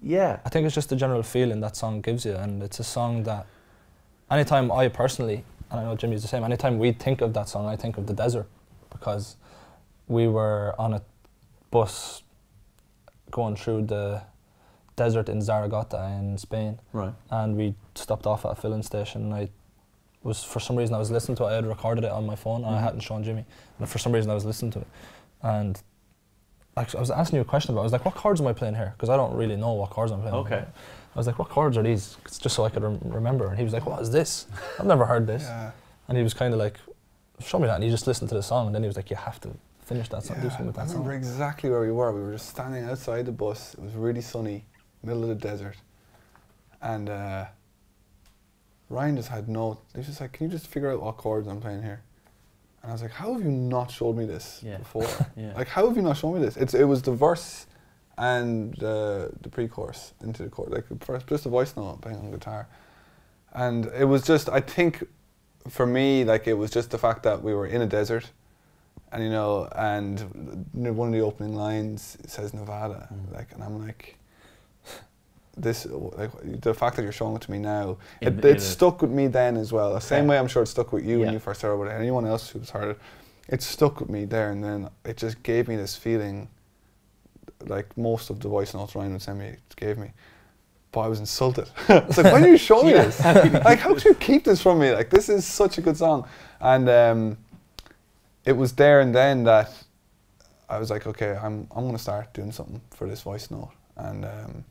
Yeah. I think it's just the general feeling that song gives you, and it's a song that anytime I personally, and I know Jimmy's the same, anytime we think of that song, I think of the desert, because we were on a bus going through the desert in Zaragoza in Spain. Right. And we stopped off at a filling station, and for some reason I was listening to it. I had recorded it on my phone, and I hadn't shown Jimmy, and for some reason I was listening to it. And actually, I was asking you a question about it. I was like, what chords am I playing here? Because I don't really know what chords I'm playing. Okay. I was like, what chords are these? It's just so I could remember. And he was like, what is this? I've never heard this. Yeah. And he was kind of like, show me that. And he just listened to the song, and then he was like, you have to finish that song, do something with that song. I remember exactly where we were. We were just standing outside the bus. It was really sunny, middle of the desert. And Ryan just had he was just like, can you just figure out what chords I'm playing here? And I was like, how have you not showed me this before? Like, how have you not shown me this? It was the verse and the pre-chorus into the chorus, like first, just a voice note playing on guitar. And it was just, I think, for me, like, it was just the fact that we were in a desert, and and one of the opening lines says Nevada, like, and I'm like, this, like, the fact that you're showing it to me now, it stuck with me then as well. The same way I'm sure it stuck with you when you first heard it, but anyone else who's heard it, it stuck with me there, and then it just gave me this feeling, like most of the voice notes Ryan would send me gave me. But I was insulted. It's like, why are you showing me this? Like, how could you keep this from me? Like, this is such a good song. And it was there and then that I was like, okay, I'm going to start doing something for this voice note. And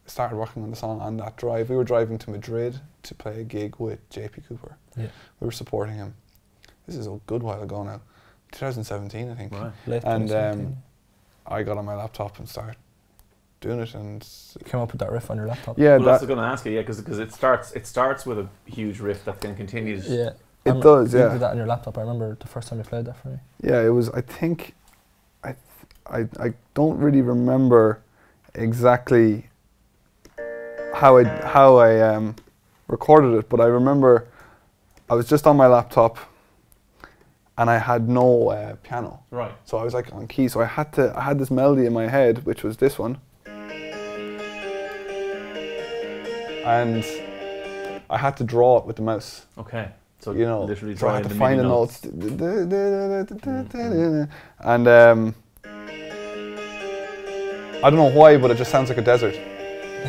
started working on the song on that drive. We were driving to Madrid to play a gig with JP Cooper. Yeah. We were supporting him. This is a good while ago now. 2017, I think. Right. Late 2017. I got on my laptop and started doing it, and you came up with that riff on your laptop. Yeah, well, I was going to ask you, because it starts with a huge riff that then continues. Yeah, It does, You yeah. did that on your laptop. I remember the first time you played that for me. Yeah, it was. I think, I don't really remember exactly how I recorded it, but I remember I was just on my laptop, and I had no piano. Right. So I was like on key. So I had this melody in my head, which was this one, and I had to draw it with the mouse. Okay. So You know, literally so I drawing had to the find MIDI the notes. notes, and I don't know why, but it just sounds like a desert.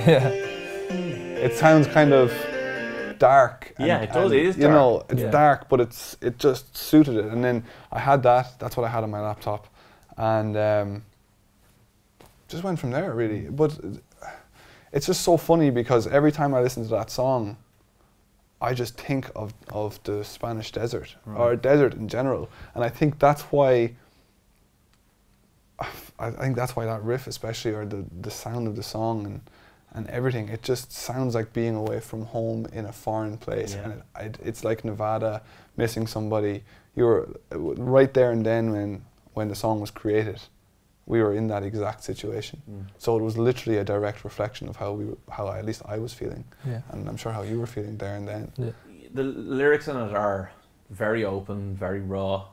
Yeah. It sounds kind of dark. Yeah, it does. It is You know, dark. it's Yeah. dark, but it just suited it. And then I had that. That's what I had on my laptop, and just went from there really. But it's just so funny because every time I listen to that song, I just think of the Spanish desert or desert in general, and I think that's why. I think that's why that riff, especially, or the sound of the song and everything, it just sounds like being away from home in a foreign place, and it's like Nevada missing somebody. You were right there and then when the song was created, we were in that exact situation. So it was literally a direct reflection of how at least I was feeling, and I'm sure how you were feeling there and then. Yeah. The lyrics in it are very open, very raw.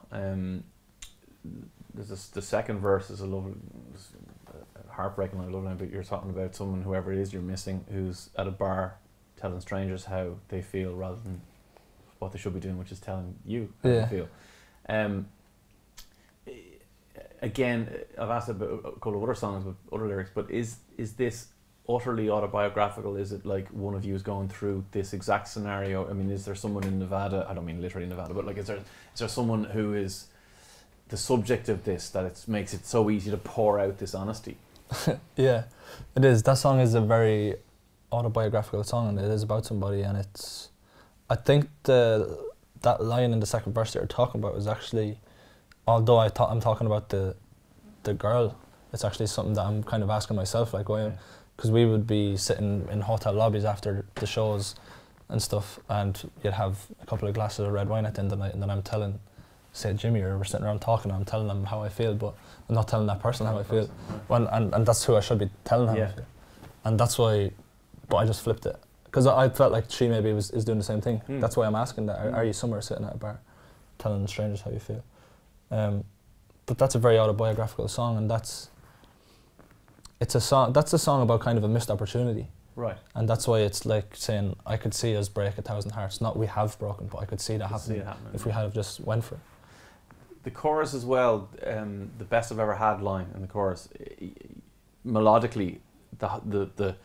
There's the second verse is heartbreaking. I love it. But you're talking about someone, whoever it is you're missing, who's at a bar telling strangers how they feel rather than what they should be doing, which is telling you how they feel. Again, I've asked about a couple of other songs with other lyrics, but is this utterly autobiographical? Is it like one of you is going through this exact scenario? I mean, is there someone in Nevada? I don't mean literally Nevada, but like, is there someone who is the subject of this that it makes it so easy to pour out this honesty? Yeah, it is. That song is a very autobiographical song, and it is about somebody. And it's, I think that line in the second verse that you're talking about is actually, although I'm talking about the girl, it's actually something that I'm kind of asking myself, like, because we would be sitting in hotel lobbies after the shows and stuff, and you'd have a couple of glasses of red wine at the end of the night, and then I'm telling, say, Jimmy, or we're sitting around talking, and I'm telling them how I feel, but I'm not telling that person how I feel. Well, and that's who I should be telling how I feel. And that's why, but I just flipped it. Because I felt like she maybe is doing the same thing. That's why I'm asking that. Are you somewhere sitting at a bar telling strangers how you feel? But that's a very autobiographical song, and that's a song about kind of a missed opportunity. Right. And that's why it's like saying, I could see us break 1,000 hearts. Not we have broken, but I could see that happening if we had have just went for it. The chorus as well, the best I've ever had line in the chorus, melodically, the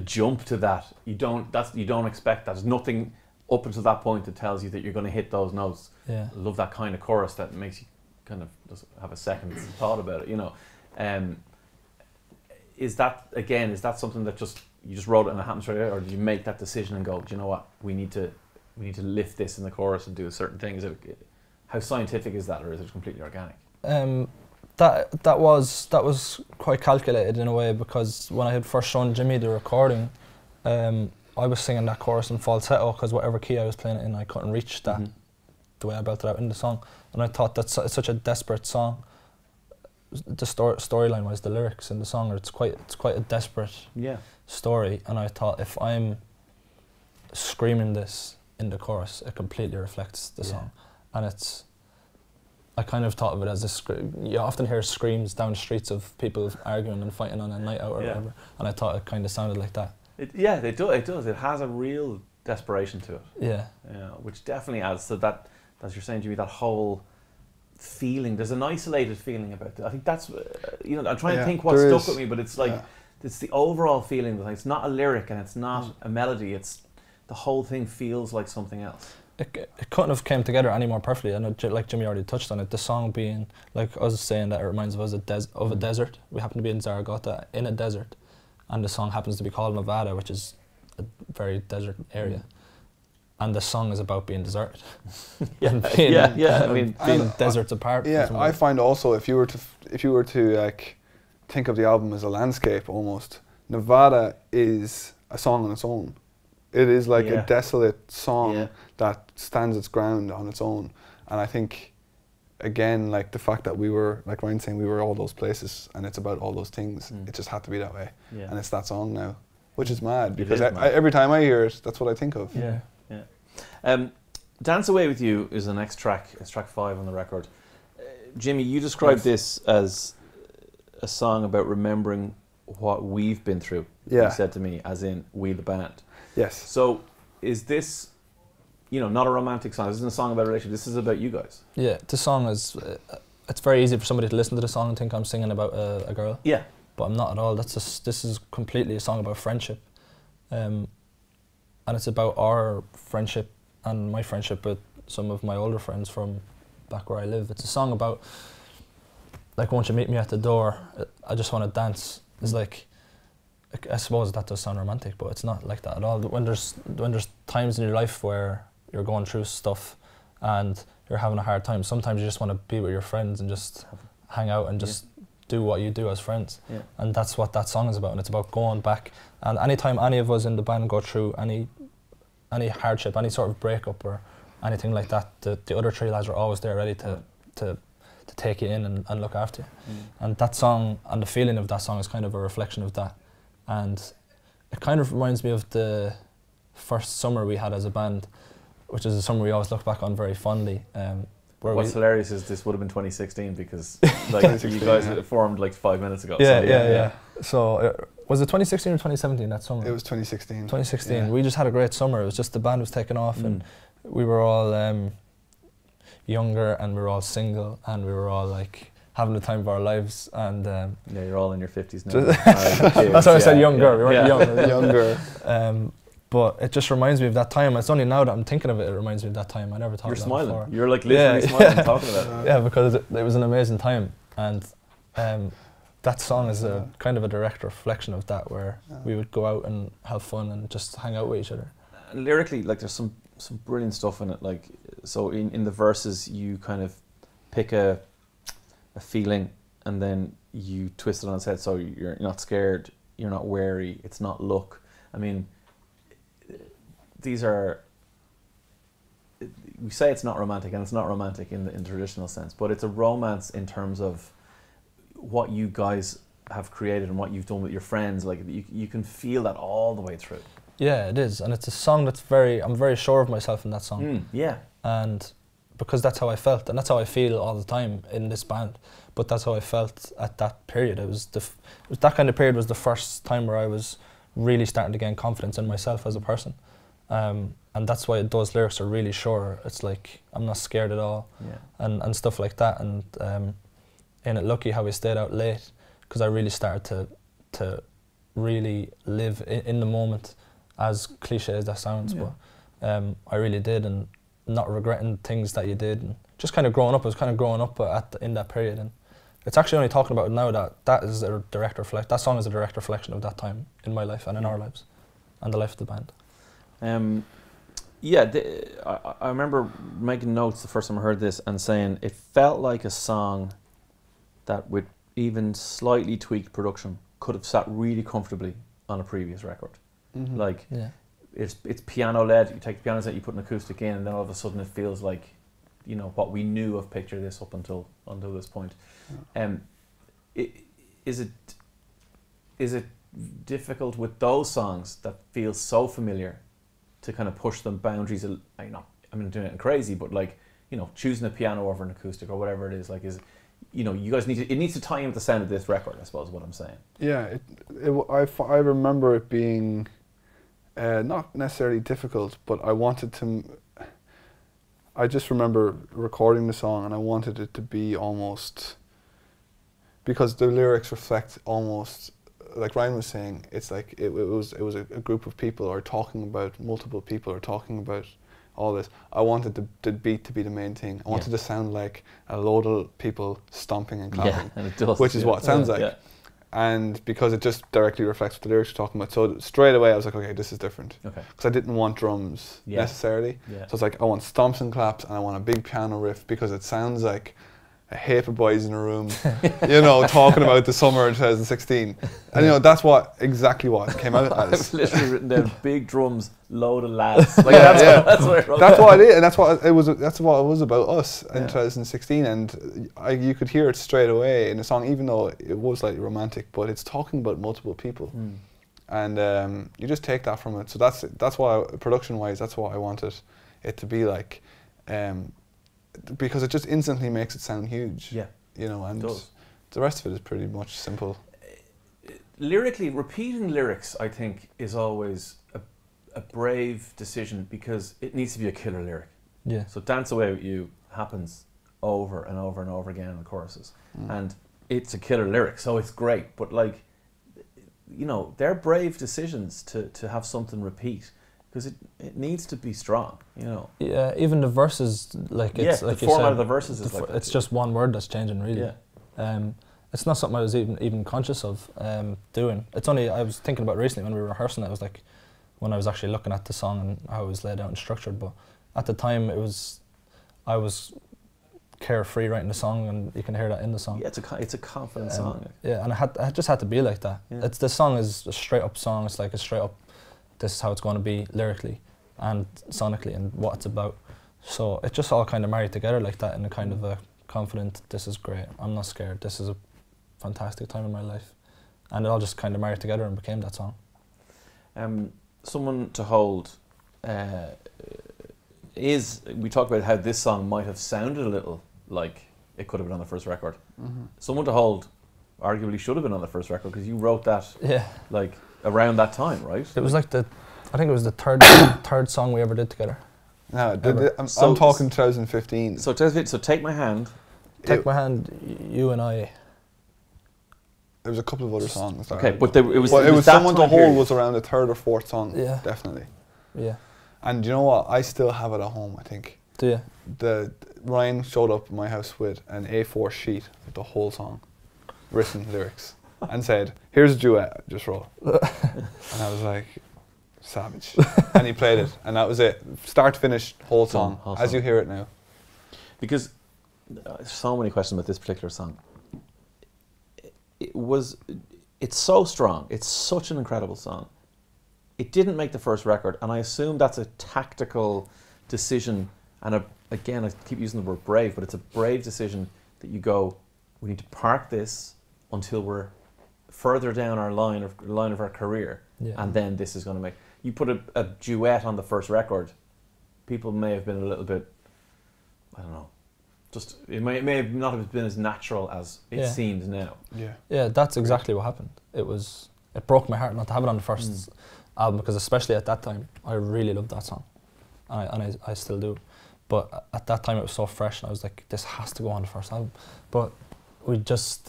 jump to that, you don't expect that. There's nothing up until that point that tells you that you're going to hit those notes. Yeah. I love that kind of chorus that makes you kind of just have a second thought about it, you know. Is that something that you just wrote it and it happened straight away, or did you make that decision and go, do you know what, we need to lift this in the chorus and do a certain thing? How scientific is that, or is it completely organic? That was quite calculated in a way, because when I had first shown Jimmy the recording, I was singing that chorus in falsetto because whatever key I was playing it in, I couldn't reach that the way I built it out in the song, and I thought it's such a desperate song. The storyline wise, the lyrics in the song, it's quite a desperate story, and I thought if I'm screaming this in the chorus, it completely reflects the song. And I kind of thought of it as you often hear screams down the streets of people arguing and fighting on a night out or whatever, and I thought it kind of sounded like that. It does. It has a real desperation to it. Yeah. Which definitely adds to that, as you're saying, Jimmy, that whole feeling. There's an isolated feeling about it. I think that's, I'm trying to think what stuck with me, but it's like, it's the overall feeling that it's not a lyric and it's not a melody, it's the whole thing feels like something else. It couldn't have came together any more perfectly, and like Jimmy already touched on it, the song being, like I was saying, that it reminds us of a desert. We happen to be in Zaragoza, in a desert, and the song happens to be called Nevada, which is a very desert area. And the song is about being deserted. Being deserts apart. Yeah, I find also if you were to like think of the album as a landscape almost, Nevada is a song on its own. It is like Yeah. a desolate song Yeah. that stands its ground on its own. And I think, again, like the fact that we were, like Ryan's saying, we were all those places and it's about all those things, it just had to be that way. Yeah. And it's that song now, which is mad, It because is mad. every time I hear it, that's what I think of. Yeah. Dance Away With You is the next track. It's track 5 on the record. Jimmy, you described this as a song about remembering what we've been through. Yeah. You said to me, as in we the band. Yes. So is this, not a romantic song? This isn't a song about a relationship. This is about you guys. Yeah, the song is, it's very easy for somebody to listen to the song and think I'm singing about a girl. Yeah. But I'm not at all. This is completely a song about friendship. And it's about our friendship and my friendship with some of my older friends from back where I live. It's a song about, like, won't you meet me at the door? I just want to dance. It's like, I suppose that does sound romantic, but it's not like that at all. When there's times in your life where you're going through stuff and you're having a hard time, sometimes you just want to be with your friends and just hang out and just do what you do as friends. Yeah. And that's what that song is about. And it's about going back. And anytime any of us in the band go through any hardship, any sort of breakup or anything like that, the other 3 lads are always there ready to take you in and look after you. And that song, and the feeling of that song, is kind of a reflection of that. And it kind of reminds me of the first summer we had as a band, which is a summer we always look back on very fondly. What's hilarious is this would have been 2016 because like you guys formed like 5 minutes ago. Yeah. So was it 2016 or 2017 that summer? It was 2016. 2016. Yeah. We just had a great summer. It was just the band was taking off and we were all younger and we were all single and we were all like having the time of our lives. And you're all in your 50s now. That's why I said younger. We weren't young. Younger. But it just reminds me of that time. It's only now that I'm thinking of it, it reminds me of that time. I never thought of that smiling. before. You're like literally smiling talking about it. Yeah, because it was an amazing time. And that song is a kind of a direct reflection of that, where we would go out and have fun and just hang out with each other. Lyrically, like there's some brilliant stuff in it. Like, so in the verses you kind of pick a feeling and then you twist it on its head. So you're not scared, you're not wary, it's not luck. I mean, these are, we say it's not romantic, and it's not romantic in the traditional sense, but it's a romance in terms of what you guys have created and what you've done with your friends. Like you can feel that all the way through. Yeah, it is, and it's a song that's I'm very sure of myself in that song. And because that's how I felt, and that's how I feel all the time in this band. But that's how I felt at that period. It was that kind of period was the first time where I was really starting to gain confidence in myself as a person. And that's why those lyrics are really sure. It's like, I'm not scared at all, and stuff like that. And ain't it lucky how we stayed out late, because I really started to really live in the moment, as cliche as that sounds, but I really did, and not regretting things that you did, and just kind of growing up. I was kind of growing up in that period, and it's actually only talking about it now that is a direct that song is a direct reflection of that time in my life and in our lives, and the life of the band. I remember making notes the first time I heard this and saying it felt like a song that with even slightly tweaked production could have sat really comfortably on a previous record. Like it's piano led, you take the piano set, you put an acoustic in, and then all of a sudden it feels like, you know, what we knew of Picture This up until this point. Is it difficult with those songs that feel so familiar to kind of push them boundaries? I know I'm not doing it crazy, but like, you know, choosing a piano over an acoustic or whatever it is, like, is, you know, you guys it needs to tie in with the sound of this record, I suppose is what I'm saying. Yeah, I remember it being not necessarily difficult, but I just remember recording the song and I wanted it to be almost, because the lyrics reflect almost, like Ryan was saying, it's like it was a group of people, or talking about multiple people, or talking about all this. I wanted the beat to be the main thing. I wanted to sound like a load of people stomping and clapping, and it does, which is what it sounds like. And because it just directly reflects what the lyrics are talking about, so straight away I was like, okay, this is different. Because I didn't want drums necessarily. So it's like, I want stomps and claps, and I want a big piano riff, because it sounds like a heap of boys in a room, you know, talking about the summer of 2016. And, you know, that's exactly what it came out as. I've literally written down big drums, load of lads. Like, that's what I wrote That's down. what it is, and that's what it was. That's what it was about us in Yeah. 2016, and you could hear it straight away in the song, even though it was like romantic. But it's talking about multiple people, and you just take that from it. So that's why production-wise, that's what I wanted it to be like, because it just instantly makes it sound huge. Yeah, you know, and it does. the rest of it is pretty much simple. Lyrically, repeating lyrics, I think, is always a brave decision because it needs to be a killer lyric. Yeah. So Dance Away With You happens over and over and over again in the choruses. And it's a killer lyric, so it's great. But like, you know, they're brave decisions to have something repeat because it needs to be strong, you know. Yeah, even the verses, like it's like the you format said, of the verses is like that. it's just one word that's changing, really. Yeah. It's not something I was even conscious of doing. It's only I was thinking about recently when we were rehearsing it. I was like, when I was actually looking at the song and how it was laid out and structured. But at the time, I was carefree writing the song, and you can hear that in the song. Yeah, it's a confident song. Yeah, and I just had to be like that. Yeah. The song is a straight up song. It's like a straight up, this is how it's going to be lyrically and sonically and what it's about. So it just all kind of married together like that in a kind of a confident, this is great, I'm not scared, this is a fantastic time in my life. And it all just kind of married together and became that song. Someone to Hold we talked about how this song might have sounded a little like it could have been on the first record. Someone to Hold arguably should have been on the first record because you wrote that like around that time, right? It was like I think it was the third song we ever did together. No, So- I'm talking 2015. So Take My Hand. Take My Hand, You and I. There was a couple of other songs. that Okay, I- but it was that Someone to time Hold period. was around the third or fourth song. Yeah. Definitely. Yeah. And you know what? I still have it at home. I think Do you? Ryan showed up at my house with an A4 sheet with the whole song, written lyrics, and said, "Here's a duet, just roll." And I was like, savage. And he played it, and that was it, start to finish, whole song, Whole as song. you hear it now. Because so many questions about this particular song. It's so strong. It's such an incredible song. It didn't make the first record, and I assume that's a tactical decision. And again, I keep using the word brave, but it's a brave decision that you go, we need to park this until we're further down our line of our career, and then this is going to make. You put a duet on the first record, people may have been a little bit, I don't know, just it may have not have been as natural as it seems now. Yeah. Yeah, that's exactly what happened. It broke my heart not to have it on the first album, because especially at that time, I really loved that song, and I still do. But at that time, it was so fresh, and I was like, this has to go on the first album. But we just,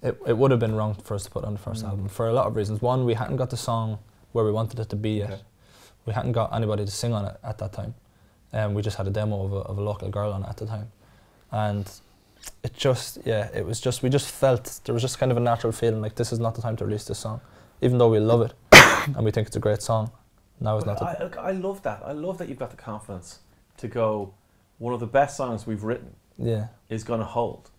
it would have been wrong for us to put it on the first album for a lot of reasons. One, we hadn't got the song where we wanted it to be yet. We hadn't got anybody to sing on it at that time. We just had a demo of a local girl on it at the time. And it just, it was just, we just felt, there was just kind of a natural feeling like this is not the time to release this song. Even though we love it and we think it's a great song, now is not the I love that. I love that you've got the confidence to go, one of the best songs we've written is going to hold.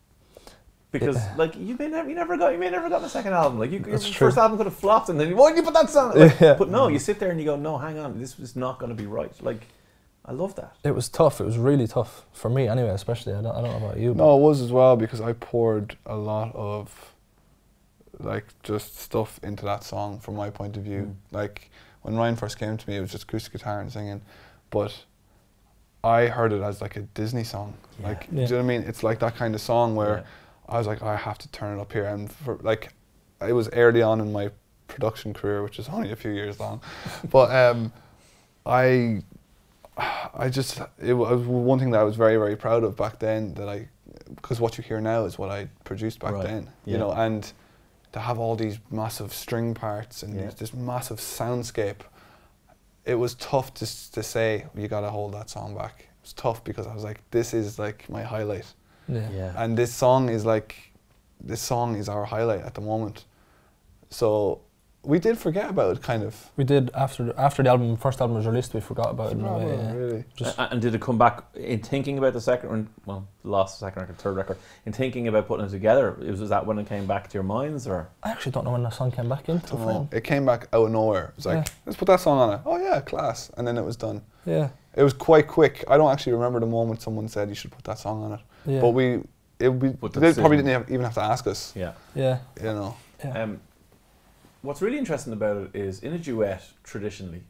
Because like you may never got the second album. Like your first album could have flopped, and then why did you put that song? Like, but no, you sit there and you go, no, hang on, this was not going to be right. Like, I love that. It was tough. It was really tough for me, anyway. Especially, I don't know about you. No, it was as well, because I poured a lot of like just stuff into that song from my point of view. Like when Ryan first came to me, it was just acoustic guitar and singing, but I heard it as like a Disney song. Like, do you know what I mean? It's like that kind of song where I was like, I have to turn it up here. And for like, it was early on in my production career, which is only a few years long, but it was one thing that I was very, very proud of back then, that because what you hear now is what I produced back then, you know, and to have all these massive string parts and this massive soundscape, it was tough to say, you gotta hold that song back. It was tough because I was like, this is like my highlight. And this song is our highlight at the moment. So we did forget about it, kind of. We did after the first album was released. We forgot about it in a way. Yeah. Really. And did it come back in thinking about the second, last second record, third record, in thinking about putting it together? Was that when it came back to your minds, or? I actually don't know when the song came back into it. It came back out of nowhere. It was like, let's put that song on it. Oh yeah, class. And then it was done. Yeah. It was quite quick. I don't actually remember the moment someone said you should put that song on it. Yeah. But they probably didn't even have to ask us. Yeah. Yeah. You know. Yeah. What's really interesting about it is, in a duet, traditionally,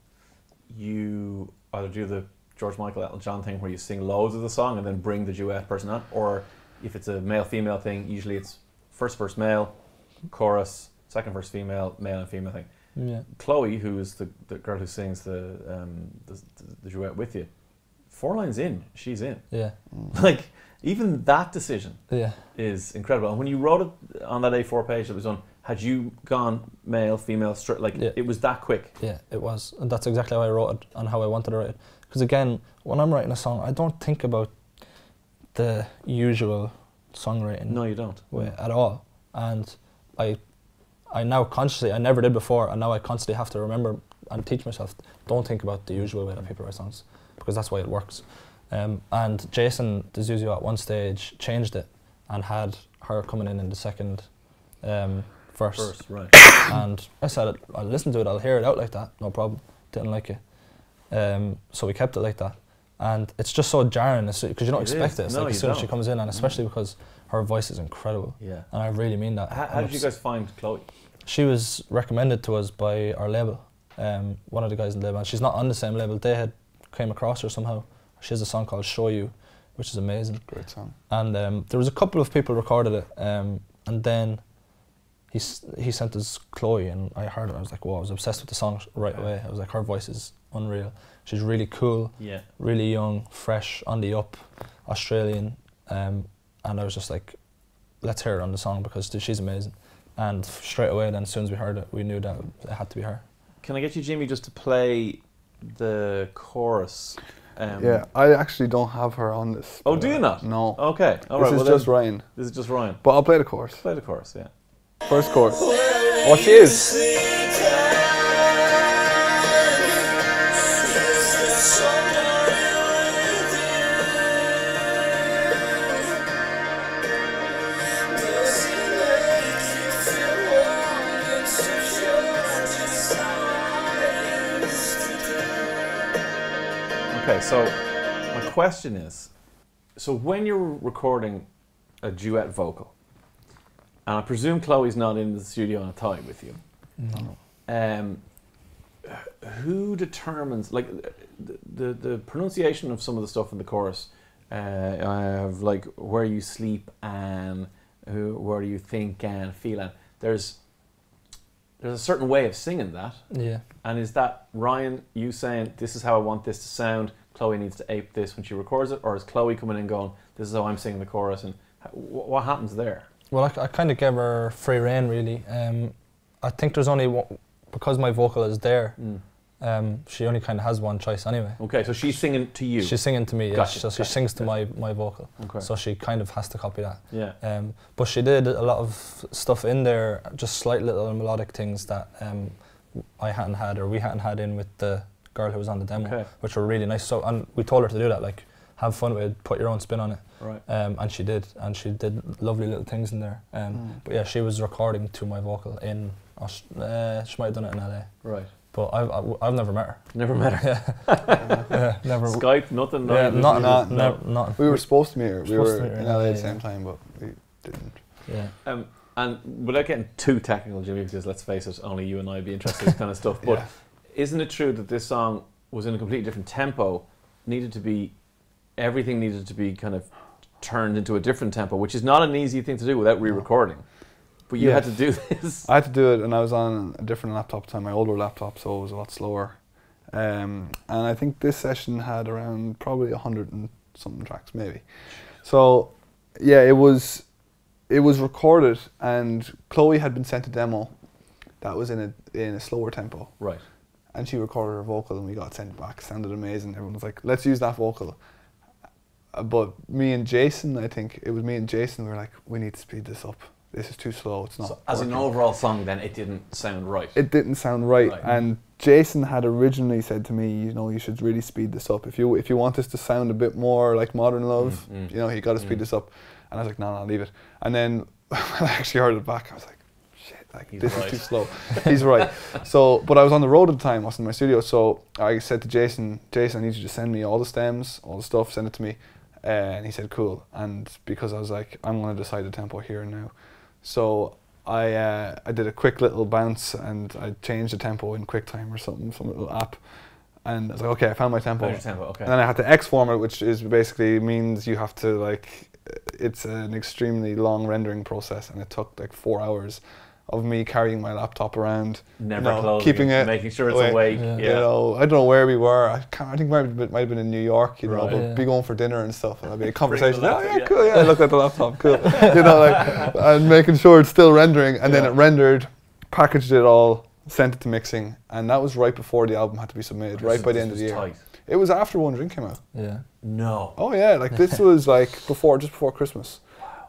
you either do the George Michael, Elton John thing where you sing loads of the song and then bring the duet person on, or if it's a male-female thing, usually it's first verse male, chorus, second verse female, male and female thing. Yeah. Chloe, who is the girl who sings the duet with you, 4 lines in, she's in. Yeah. Like, even that decision is incredible. And when you wrote it on that A4 page that was done, had you gone male, female, straight, like it was that quick? Yeah, it was. And that's exactly how I wrote it and how I wanted to write it. Because again, when I'm writing a song, I don't think about the usual songwriting. No, you don't. Way at all. And I now consciously, I never did before, and now I constantly have to remember and teach myself, don't think about the usual way that people write songs, because that's why it works. And Jason DeZuzio at one stage changed it and had her coming in the second verse. Right. And I said, I'll listen to it, I'll hear it out like that, no problem. Didn't like it. So we kept it like that. And it's just so jarring, because you don't expect it. It's like as soon as she comes in, and especially because her voice is incredible. Yeah. And I really mean that. How did you guys find Chloe? She was recommended to us by our label, one of the guys in the label. And she's not on the same label. They had came across her somehow. She has a song called Show You, which is amazing. Great song. And there was a couple of people recorded it, and then he sent us Chloe, and I heard it. I was like, whoa, I was obsessed with the song right away. I was like, her voice is unreal. She's really cool, really young, fresh, on the up, Australian. And I was just like, let's hear her on the song because she's amazing. And straight away then, as soon as we heard it, we knew that it had to be her. Can I get you, Jimmy, just to play the chorus? Yeah, I actually don't have her on this. Oh, do you not? No. Okay. All this right, is just Ryan. This is just Ryan. But I'll play the chorus. Play the chorus, yeah. First chorus. Oh, she is. Okay, so my question is, so when you're recording a duet vocal, and I presume Chloe's not in the studio on a tie with you. No. Who determines, like, the pronunciation of some of the stuff in the chorus? I have like where you sleep and where you think and feel, and there's a certain way of singing that. Yeah. And is that Ryan, you saying, this is how I want this to sound, Chloe needs to ape this when she records it, or is Chloe coming in going, this is how I'm singing the chorus, and what happens there? Well, I kind of gave her free rein, really. I think there's only one, because my vocal is there, she only kind of has one choice anyway. Okay, so she's singing to you? She's singing to me, yeah. Gotcha, So she sings to my vocal. Okay. So she kind of has to copy that. Yeah. But she did a lot of stuff in there, just slight little melodic things that I hadn't had, or we hadn't had in with the girl who was on the demo, which were really nice. So, and we told her to do that, like, have fun with it, put your own spin on it. Right. And she did lovely little things in there. But yeah, she was recording to my vocal in, she might have done it in LA. Right. But I've never met her. Never met her? Yeah, never. Skype, nothing? Yeah, not. We were supposed to meet her. We were in LA at the same yeah. time, but we didn't. Yeah. And without getting too technical, Jimmy, because let's face it, only you and I would be interested in this kind of stuff, but isn't it true that this song was in a completely different tempo, everything needed to be kind of turned into a different tempo, which is not an easy thing to do without re-recording. But you had to do this. I had to do it, and I was on a different laptop at the time, my older laptop, so it was a lot slower. And I think this session had around probably 100 and something tracks, maybe. So, yeah, it was recorded, and Chloe had been sent a demo that was in a slower tempo. Right. And she recorded her vocal, and we got sent back. Sounded amazing. Everyone was like, let's use that vocal. But me and Jason, I think it was me and Jason, we were like, we need to speed this up. this is too slow. It's not. So as an working." overall song, then it didn't sound right. It didn't sound right. Right. And Jason had originally said to me, you know, you should really speed this up. If you want this to sound a bit more like Modern Love, you know, you got to speed this up. And I was like, no, leave it. And then when I actually heard it back, I was like, shit, like He's this right. is too slow. He's right. So, but I was on the road at the time, I was in my studio, so I said to Jason, I need you to send me all the stems, all the stuff, send it to me. And he said, cool. And because I was like, I'm going to decide the tempo here and now. So I did a quick little bounce and I changed the tempo in QuickTime or something, some little app. And I was like, okay, I found my tempo. Found your tempo, okay. And then I had to export it, which is basically means you have to like, it's an extremely long rendering process, and it took like 4 hours of me carrying my laptop around, Never closing keeping it, making sure it's away. awake. Yeah. You know, I don't know where we were. I think it might have been in New York, you know, Right. but Yeah. be going for dinner and stuff, and I'd be a conversation. the Oh laptop, yeah, yeah. cool. Yeah, look at the laptop, cool. You know, like, and making sure it's still rendering, and then Yeah. it rendered, packaged it all, sent it to mixing, and that was right before the album had to be submitted, right by the end of the year. Tight. It was after One Drink came out. Yeah. No. Oh yeah, like this was like just before Christmas.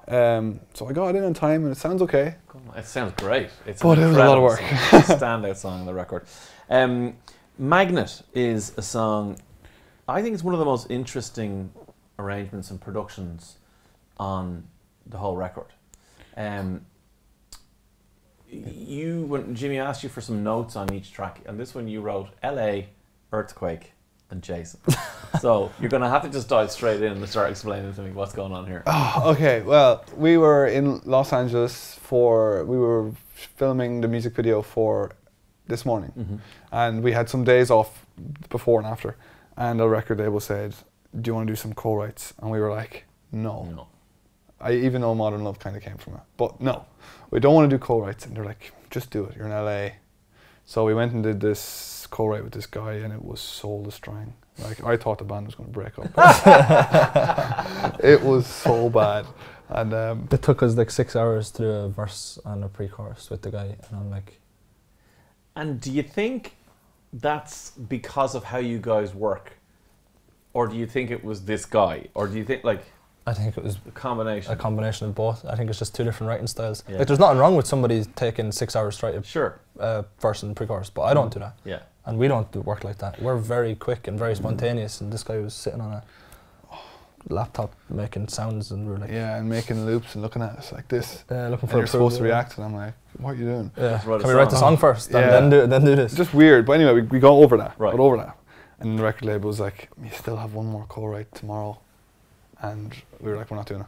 So I got it in on time, and it sounds okay. It sounds great. It's But an it was a lot of incredible work. song. It's a standout song on the record. Magnet is a song, I think it's one of the most interesting arrangements and productions on the whole record. When Jimmy asked you for some notes on each track, and this one you wrote LA, Earthquake, and Jason. So you're going to have to just dive straight in and start explaining to me what's going on here. Oh, okay, well, we were in Los Angeles we were filming the music video for This Morning, and we had some days off before and after, and the record label said, do you want to do some co-writes? And we were like, no. Even though Modern Love kind of came from it, but no, we don't want to do co-writes. And they're like, just do it, you're in LA. So we went and did this co-write with this guy, and it was soul destroying. Like, I thought the band was going to break up. It was so bad. And It took us like 6 hours to do a verse and a pre-chorus with the guy, and I'm like, And do you think that's because of how you guys work? Or do you think it was this guy? Or do you think, like, I think it was a combination? a combination of both. I think it's just two different writing styles. Yeah. Like, there's nothing wrong with somebody taking 6 hours to write Sure. a verse and pre-chorus, but I don't do that. Yeah. And we don't do work like that. We're very quick and very spontaneous, and this guy was sitting on a laptop making sounds, and we were like, yeah, and making loops and looking at us like this. looking And for you're supposed to approval. react, and I'm like, what are you doing? Yeah. Just write a Can we write the song. song first, Yeah. and then do this? It's just weird, but anyway, we got over that. Right. Got over that. And the record label was like, you still have one more co-write tomorrow. And we were like, we're not doing it.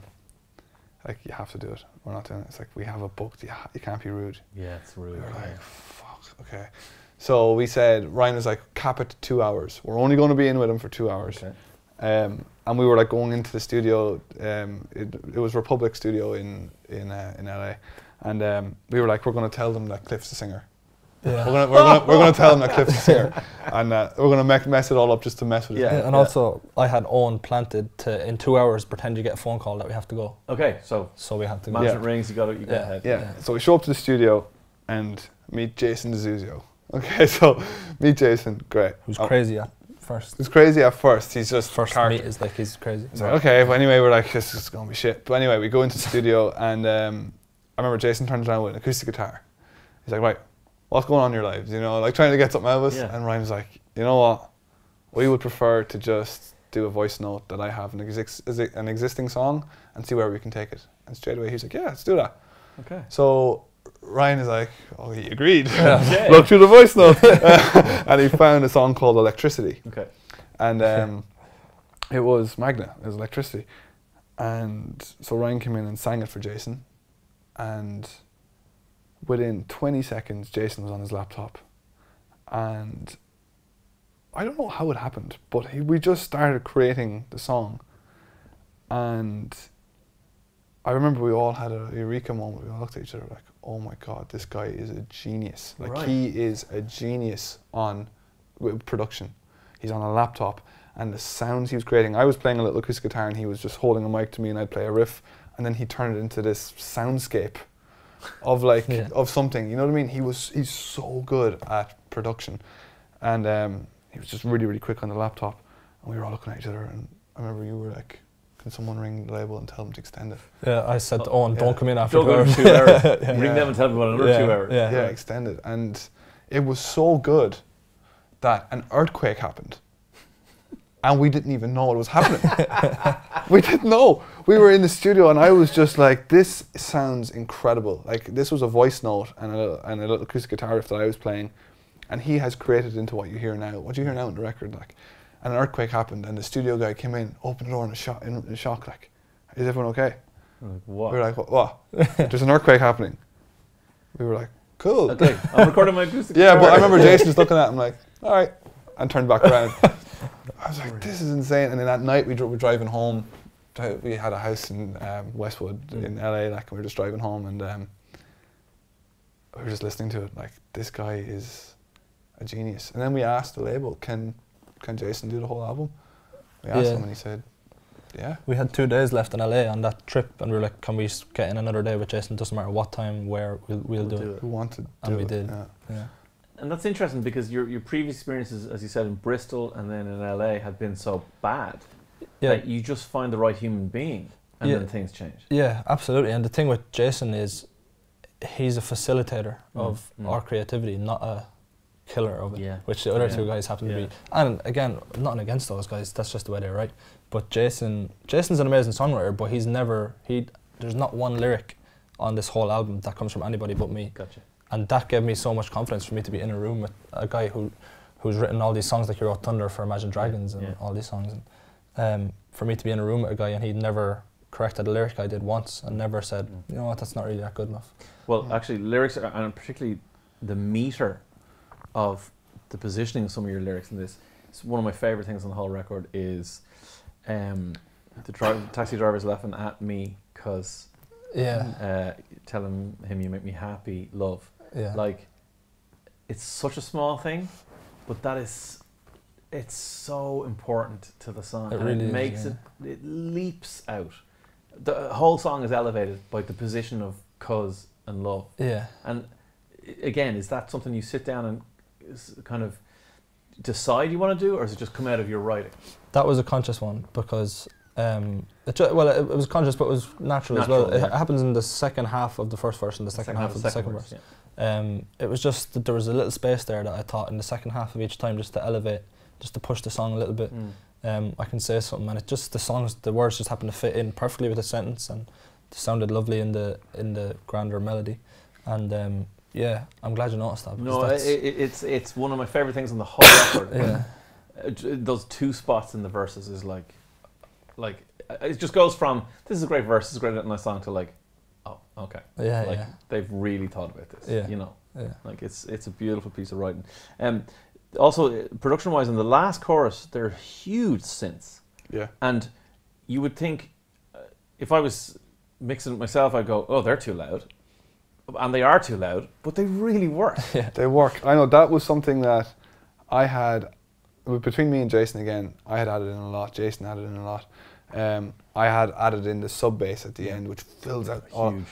Like, you have to do it. We're not doing it. It's like, we have it booked. You can't be rude. Yeah, it's rude. We were yeah. like, fuck, okay. So we said, Ryan was like, cap it to 2 hours. We're only going to be in with him for 2 hours. Okay. And we were like going into the studio. It was Republic Studio in LA. And we were like, we're going to tell them that Cliff's the singer. Yeah. We're gonna tell them that Cliff's the singer, and we're gonna mess it all up just to mess with it. Yeah. Yeah, and also, I had Owen planted to, in 2 hours, pretend you get a phone call that we have to go. Okay, so So we have to go. management rings, you go Yeah. ahead. Yeah. So we show up to the studio and meet Jason DeZuzio. Okay, so meet Jason, great. Who's crazy at first. He's crazy at first. He's just First character. meet is like, he's crazy. He's like, okay, but anyway, we're like, this is gonna be shit. But anyway, we go into the studio, and I remember Jason turns around with an acoustic guitar. He's like, right, what's going on in your lives? You know, like trying to get something out of us. Yeah. And Ryan's like, you know what? We would prefer to just do a voice note that I have an existing song and see where we can take it. And straight away he's like, yeah, let's do that. Okay. So Ryan is like, oh, he agreed. Okay. Look through the voice note. And he found a song called Electricity. Okay. And it was Magnet, it was Electricity. And so Ryan came in and sang it for Jason. And within 20 seconds, Jason was on his laptop. And I don't know how it happened, but we just started creating the song. And I remember we all had a eureka moment. We all looked at each other like, oh my God, this guy is a genius. Like, Right. he is a genius on production. He's on a laptop, and the sounds he was creating. I was playing a little acoustic guitar, and he was just holding a mic to me, and I'd play a riff, and then he turned it into this soundscape of like of something. You know what I mean? He's so good at production, and he was just really quick on the laptop, and we were all looking at each other. And I remember you were like, can someone ring the label and tell them to extend it? Yeah, I said to Owen, Yeah. don't come in after Don't 2 go hours. for 2 hours. Yeah. Ring them and tell them about another 2 hours. Yeah. Yeah, extend it. And it was so good that an earthquake happened. And we didn't even know it was happening. We didn't know. We were in the studio and I was just like, this sounds incredible. Like, this was a voice note and a little acoustic guitar riff that I was playing. And he has created it into what you hear now. What you hear now in the record, like. And an earthquake happened and the studio guy came in, opened the door in a shock, like, is everyone okay? We're like, what? We were like, what? There's an earthquake happening. We were like, cool. Okay, I'm recording my acoustic Yeah, guitar. but I remember Jason just looking at him like, all right, and turned back around. I was like, this is insane. And then that night we were driving home. We had a house in Westwood in LA, like, and we were just driving home, and we were just listening to it. Like, this guy is a genius. And then we asked the label, can Jason do the whole album? We asked him, and he said, yeah. We had 2 days left in LA on that trip, and we were like, can we get in another day with Jason? Doesn't matter what time, where, we'll do it. We wanted to And do we it. did. Yeah. And that's interesting because your previous experiences, as you said, in Bristol and then in LA had been so bad that you just find the right human being and then things change. Yeah, absolutely. And the thing with Jason is he's a facilitator of our creativity, not a killer of it, which the other two guys happen to be. And again, nothing against those guys, that's just the way they write. But Jason's an amazing songwriter, but there's not one lyric on this whole album that comes from anybody but me. Gotcha. And that gave me so much confidence for me to be in a room with a guy who's written all these songs, like he wrote Thunder for Imagine Dragons and all these songs. And for me to be in a room with a guy and he'd never corrected a lyric I did once and never said, you know what, that's not really that good enough. Well, actually, lyrics, and particularly the meter of the positioning of some of your lyrics in this, it's one of my favourite things on the whole record is the taxi driver's laughing at me because telling him you make me happy, love. Yeah. Like, it's such a small thing, but it's so important to the song. It and really it makes it leaps out. The whole song is elevated by the position of cuz and love. Yeah. And again, is that something you sit down and kind of decide you want to do, or does it just come out of your writing? That was a conscious one because it was conscious, but it was natural as well. Yeah. It happens in the second half of the first verse and the second half of the second verse. Yeah. It was just that there was a little space there that I thought in the second half of each time just to elevate, just to push the song a little bit. I can say something, and the words just happened to fit in perfectly with the sentence, and it sounded lovely in the grander melody. And yeah, I'm glad you noticed that. No, it's one of my favourite things on the whole record. Those two spots in the verses is like it just goes from this is a great verse, this is a great nice song to like, oh, okay. They've really thought about this. You know. Yeah. Like it's a beautiful piece of writing. Also, production-wise, in the last chorus, they're huge synths. Yeah. And you would think, if I was mixing it myself, I'd go, oh, they're too loud. And they are too loud, but they really work. They work. I know that was something that I had, between me and Jason again, I had added in a lot, Jason added in a lot. I had added in the sub bass at the end, which fills out. Huge,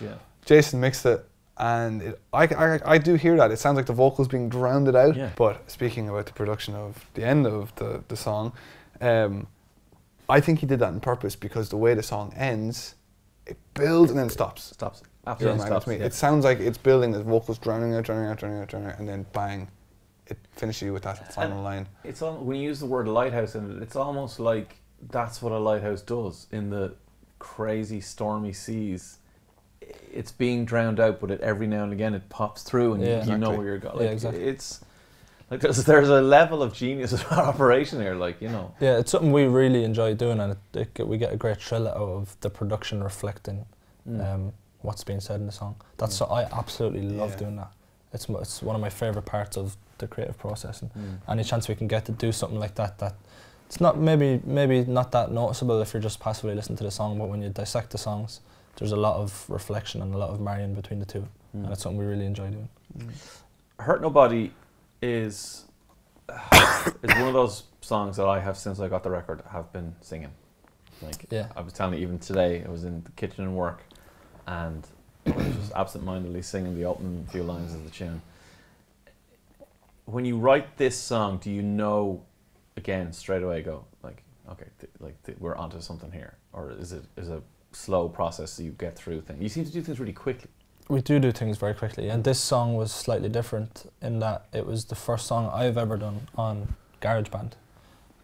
Jason mixed it. And I do hear that. It sounds like the vocals being drowned out. Yeah. But speaking about the production of the end of the song, I think he did that on purpose because the way the song ends, it builds and then stops. Absolutely stops. It sounds like it's building, the vocals drowning out, and then bang, it finishes you with that final line. It's when you use the word lighthouse in it, it's almost like that's what a lighthouse does in the crazy stormy seas. It's being drowned out, but every now and again it pops through, and you know where you're going. Like, exactly. It's like there's a level of genius of operation here, like, you know. Yeah, it's something we really enjoy doing, and we get a great thrill out of the production reflecting what's being said in the song. That's I absolutely love doing that. It's one of my favourite parts of the creative process, and any chance we can get to do something like that it's not maybe not that noticeable if you're just passively listening to the song, but when you dissect the songs, there's a lot of reflection and a lot of marrying between the two, and it's something we really enjoy doing. Hurt Nobody is one of those songs that I have, since I got the record, have been singing. Like, I was telling you, even today, I was in the kitchen and work, and I was just absent-mindedly singing the opening few lines of the tune. When you write this song, do you know, again, straight away go, like, okay, we're onto something here, or is it a slow process so you get through things? You seem to do things really quickly. We do things very quickly, and this song was slightly different in that it was the first song I've ever done on GarageBand.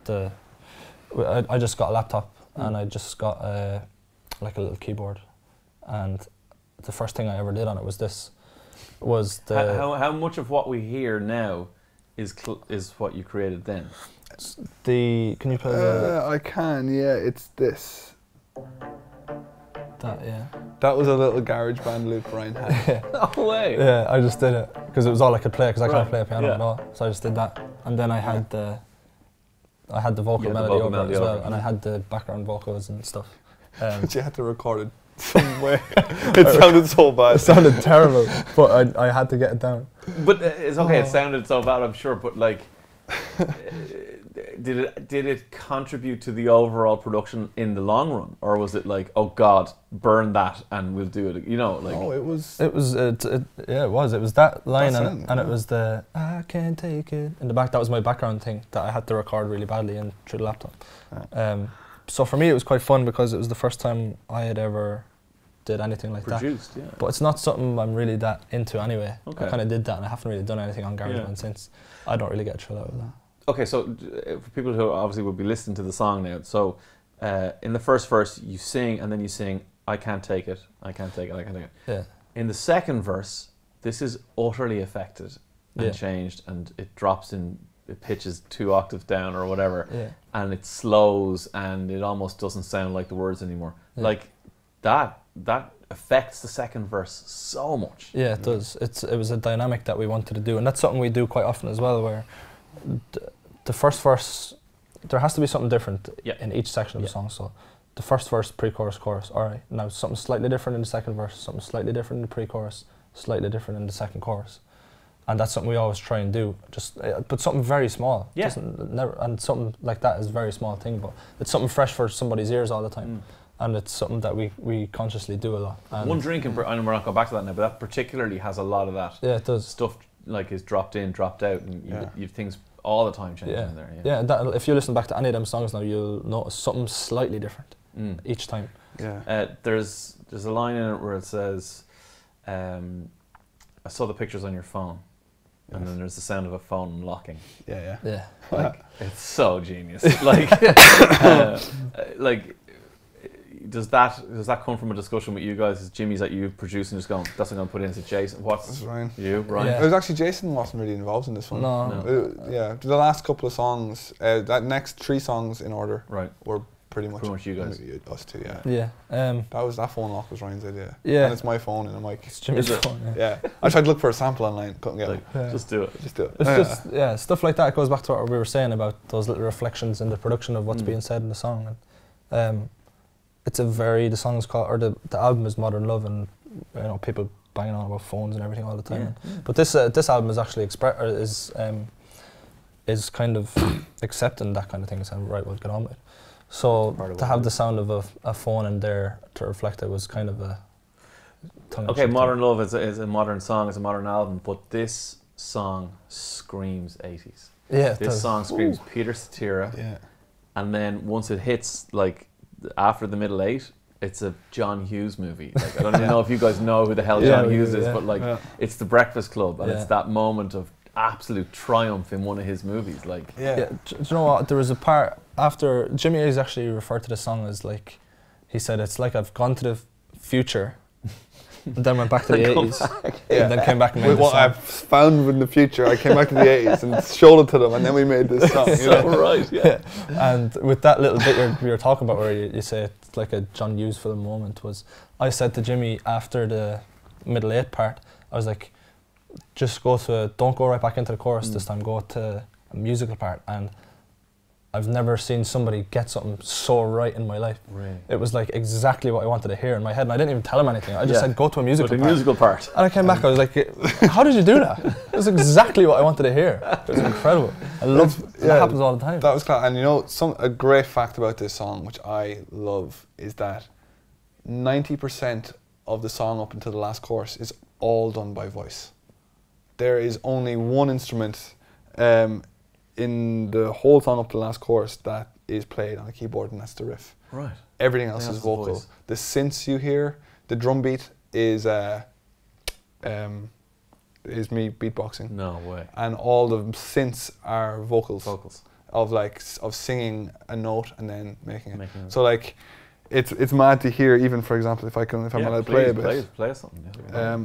I just got a laptop and I just got like a little keyboard, and the first thing I ever did on it was this. How much of what we hear now is what you created then? Can you play the? I can, yeah. It's this. That, yeah. That was a little GarageBand loop Ryan had. No way. Yeah, I just did it because it was all I could play because I can't play a piano Yeah. at all. So I just did that, and then I had the vocal Yeah, the melody vocal over melody it as well, over. and I had the background vocals and stuff. But you had to record it some way. It sounded so bad. It sounded terrible, but I had to get it down. But it's okay. It sounded so bad, I'm sure. But like, did it contribute to the overall production in the long run, or was it like, oh God, burn that and we'll do it? You know, like. Oh, it was. It was yeah, it was. It was that line That's and it was the I can't take it in the back. That was my background thing that I had to record really badly and through the laptop. Yeah. So for me, it was quite fun because it was the first time I had ever did anything like Produced, that. yeah. But it's not something I'm really that into anyway. Okay. I kind of did that and I haven't really done anything on GarageBand since. I don't really get a thrill out of that. Okay, so for people who obviously will be listening to the song now, so in the first verse you sing and then you sing, I can't take it, I can't take it, I can't take it. Yeah. In the second verse, this is utterly affected and changed, and it drops in, it pitches 2 octaves down or whatever, and it slows and it almost doesn't sound like the words anymore. Yeah. Like that affects the second verse so much. Yeah, it does. It was a dynamic that we wanted to do, and that's something we do quite often as well, where the first verse, there has to be something different in each section of the song. So the first verse, pre-chorus, chorus, alright, now something slightly different in the second verse, something slightly different in the pre-chorus, slightly different in the second chorus. And that's something we always try and do, just but something very small. Yeah. And something like that is a very small thing, but it's something fresh for somebody's ears all the time. And it's something that we consciously do a lot. And One Drink, and we're not going back to that now, but that particularly has a lot of that. Yeah, it does. Stuff like is dropped in, dropped out, and you've things all the time changing in there. Yeah, if you listen back to any of them songs now, you'll notice something slightly different each time. Yeah. There's a line in it where it says, I saw the pictures on your phone. And then there's the sound of a phone locking. Yeah. Like, it's so genius. Like, does that come from a discussion with you guys? Is Jimmy's that you produce and just going, that's what I'm going to put into Jason? That's Ryan. You, Ryan? Yeah. It was actually Jason wasn't really involved in this one. No. The last couple of songs, that next 3 songs in order, were pretty much you guys. Us two. Yeah. That phone lock was Ryan's idea. Yeah. And it's my phone and a mic. It's Jimmy's phone. Yeah. I tried to look for a sample online, couldn't get it. Just do it. Just do it. It's just stuff like that goes back to what we were saying about those little reflections in the production of what's being said in the song. And it's the song is called, or the album is Modern Love, and people banging on about phones and everything all the time. But this album is actually is kind of accepting that kind of thing and saying, right, we'll get on with it. So to have the sound of a phone in there to reflect it was kind of a okay, Modern Love is a modern song, it's a modern album, but this song screams 80s. Yeah, this song screams Peter Cetera. Yeah. And then once it hits, like, after the middle 8, it's a John Hughes movie. Like, I don't even know if you guys know who the hell John Hughes is, but like, it's The Breakfast Club, and it's that moment of absolute triumph in one of his movies. Like, do you know what? There was a part after Jimmy Hayes actually referred to the song as, like, he said it's like I've gone to the future, and then went back to the 80s, and then came back and made with this what song. I've found in the future, I came back to the 80s and showed it to them, and then we made this song. Right, And with that little bit we were talking about, where you say it's like a John Hughes film moment, was I said to Jimmy after the middle 8 part, I was like, just don't go right back into the chorus this time, go to a musical part. And I've never seen somebody get something so right in my life. Right. It was like exactly what I wanted to hear in my head, and I didn't even tell him anything. I just said, go to a musical part. And I came back, I was like, how did you do that? It was exactly what I wanted to hear. It was incredible. I love that happens all the time. That was class. And a great fact about this song, which I love, is that 90% of the song up until the last chorus is all done by voice. There is only one instrument in the whole song up to the last chorus that is played on a keyboard, and that's the riff. Right. Everything else is the vocal. voice. The synths you hear, the drum beat is me beatboxing. No way. And all the synths are vocals. Vocals. Of singing a note and then making it. Making it. So like, it's mad to hear. Even for example, if I'm allowed to play a bit. Play something. Yeah.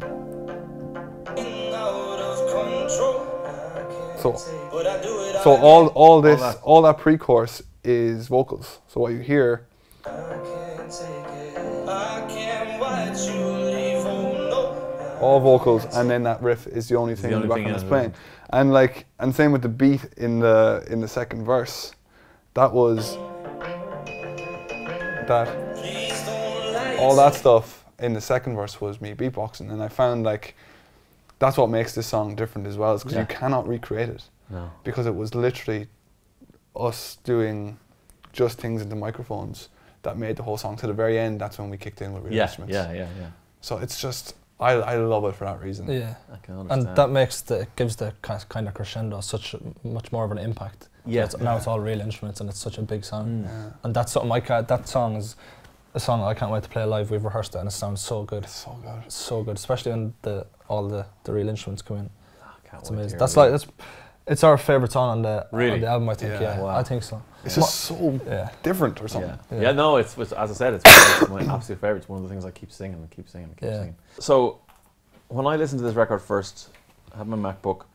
So all that pre-chorus is vocals. So what you hear. All vocals, and then that riff is the only thing in the background that's playing. And same with the beat in the second verse. That was all that stuff in the second verse was me beatboxing, and I found like that's what makes this song different as well, is because you cannot recreate it. No. Because it was literally us doing just things into microphones that made the whole song. To the very end, that's when we kicked in with real instruments. Yeah. So it's just, I love it for that reason. Yeah, I can understand. and that gives the kind of crescendo such much more of an impact. Yeah. Now it's all real instruments, and it's such a big song. Yeah. And that's something that song is a song I can't wait to play live. We've rehearsed it, and it sounds so good. It's so good. It's so good, especially when all the real instruments come in. Can't It's wait to amazing. hear That's it. like it's our favourite song on the album, I think. Yeah. Yeah, Wow. I think so. It's just so Yeah. different or something. Yeah, no, it's as I said, it's my absolute favourite. It's one of the things I keep singing and keep singing and keep singing. So, when I listened to this record first, I had my MacBook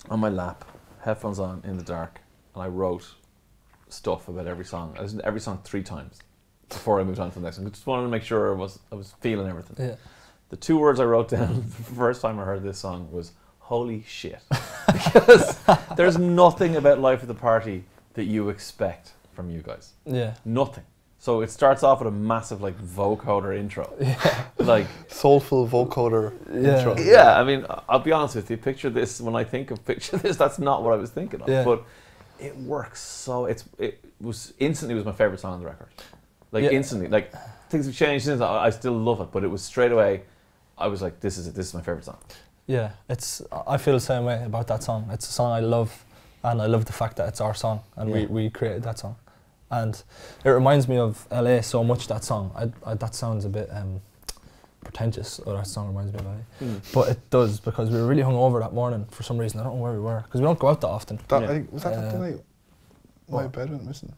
on my lap, headphones on in the dark, and I wrote stuff about every song. I listened to every song 3 times before I moved on to the next one. I just wanted to make sure I was feeling everything. Yeah. The 2 words I wrote down the first time I heard this song was "holy shit," because there's nothing about Life at the Party that you expect from you guys. Yeah. Nothing. So it starts off with a massive like vocoder intro. Yeah. Like Soulful vocoder intro. yeah, I mean, I'll be honest with you, picture this, that's not what I was thinking of. Yeah. But it works so it was instantly my favourite song on the record. Like instantly. Like things have changed since, I still love it, but it was straight away I was like, this is it, this is my favourite song. Yeah, I feel the same way about that song. It's a song I love, and I love the fact that it's our song, and we created that song. And it reminds me of LA so much, that song. That sounds a bit pretentious, or that song reminds me of LA. But it does, because we were really hungover that morning for some reason. I don't know where we were, because we don't go out that often. Was that the night my bed went missing?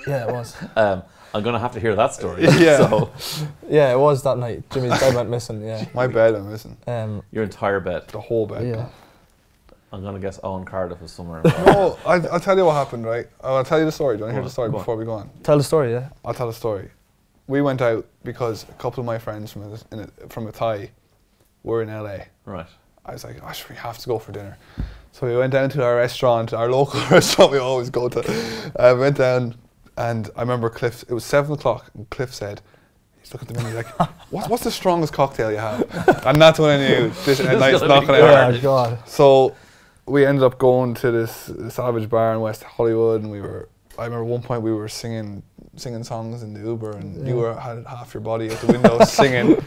Yeah, it was. I'm going to have to hear that story. Yeah. So Yeah, it was that night. Jimmy's bed went missing, yeah. My bed went missing. your entire bed. The whole bed. Yeah. I'm going to guess Owen Cardiff is somewhere. No, I'll tell you what happened, right? I'll tell you the story. Do you want to hear the story before we go on? Tell the story, yeah. I'll tell the story. We went out because a couple of my friends from a Thai were in LA. Right. I was like, gosh, we have to go for dinner. So we went down to our restaurant, our local restaurant we always go to. I went down, and I remember Cliff, it was 7 o'clock, and Cliff said, he's looking at the menu like, what's the strongest cocktail you have? And that's when I knew this night's not going to Oh, end. God. So we ended up going to this Savage bar in West Hollywood, and I remember one point we were singing songs in the Uber, and you had half your body out the window singing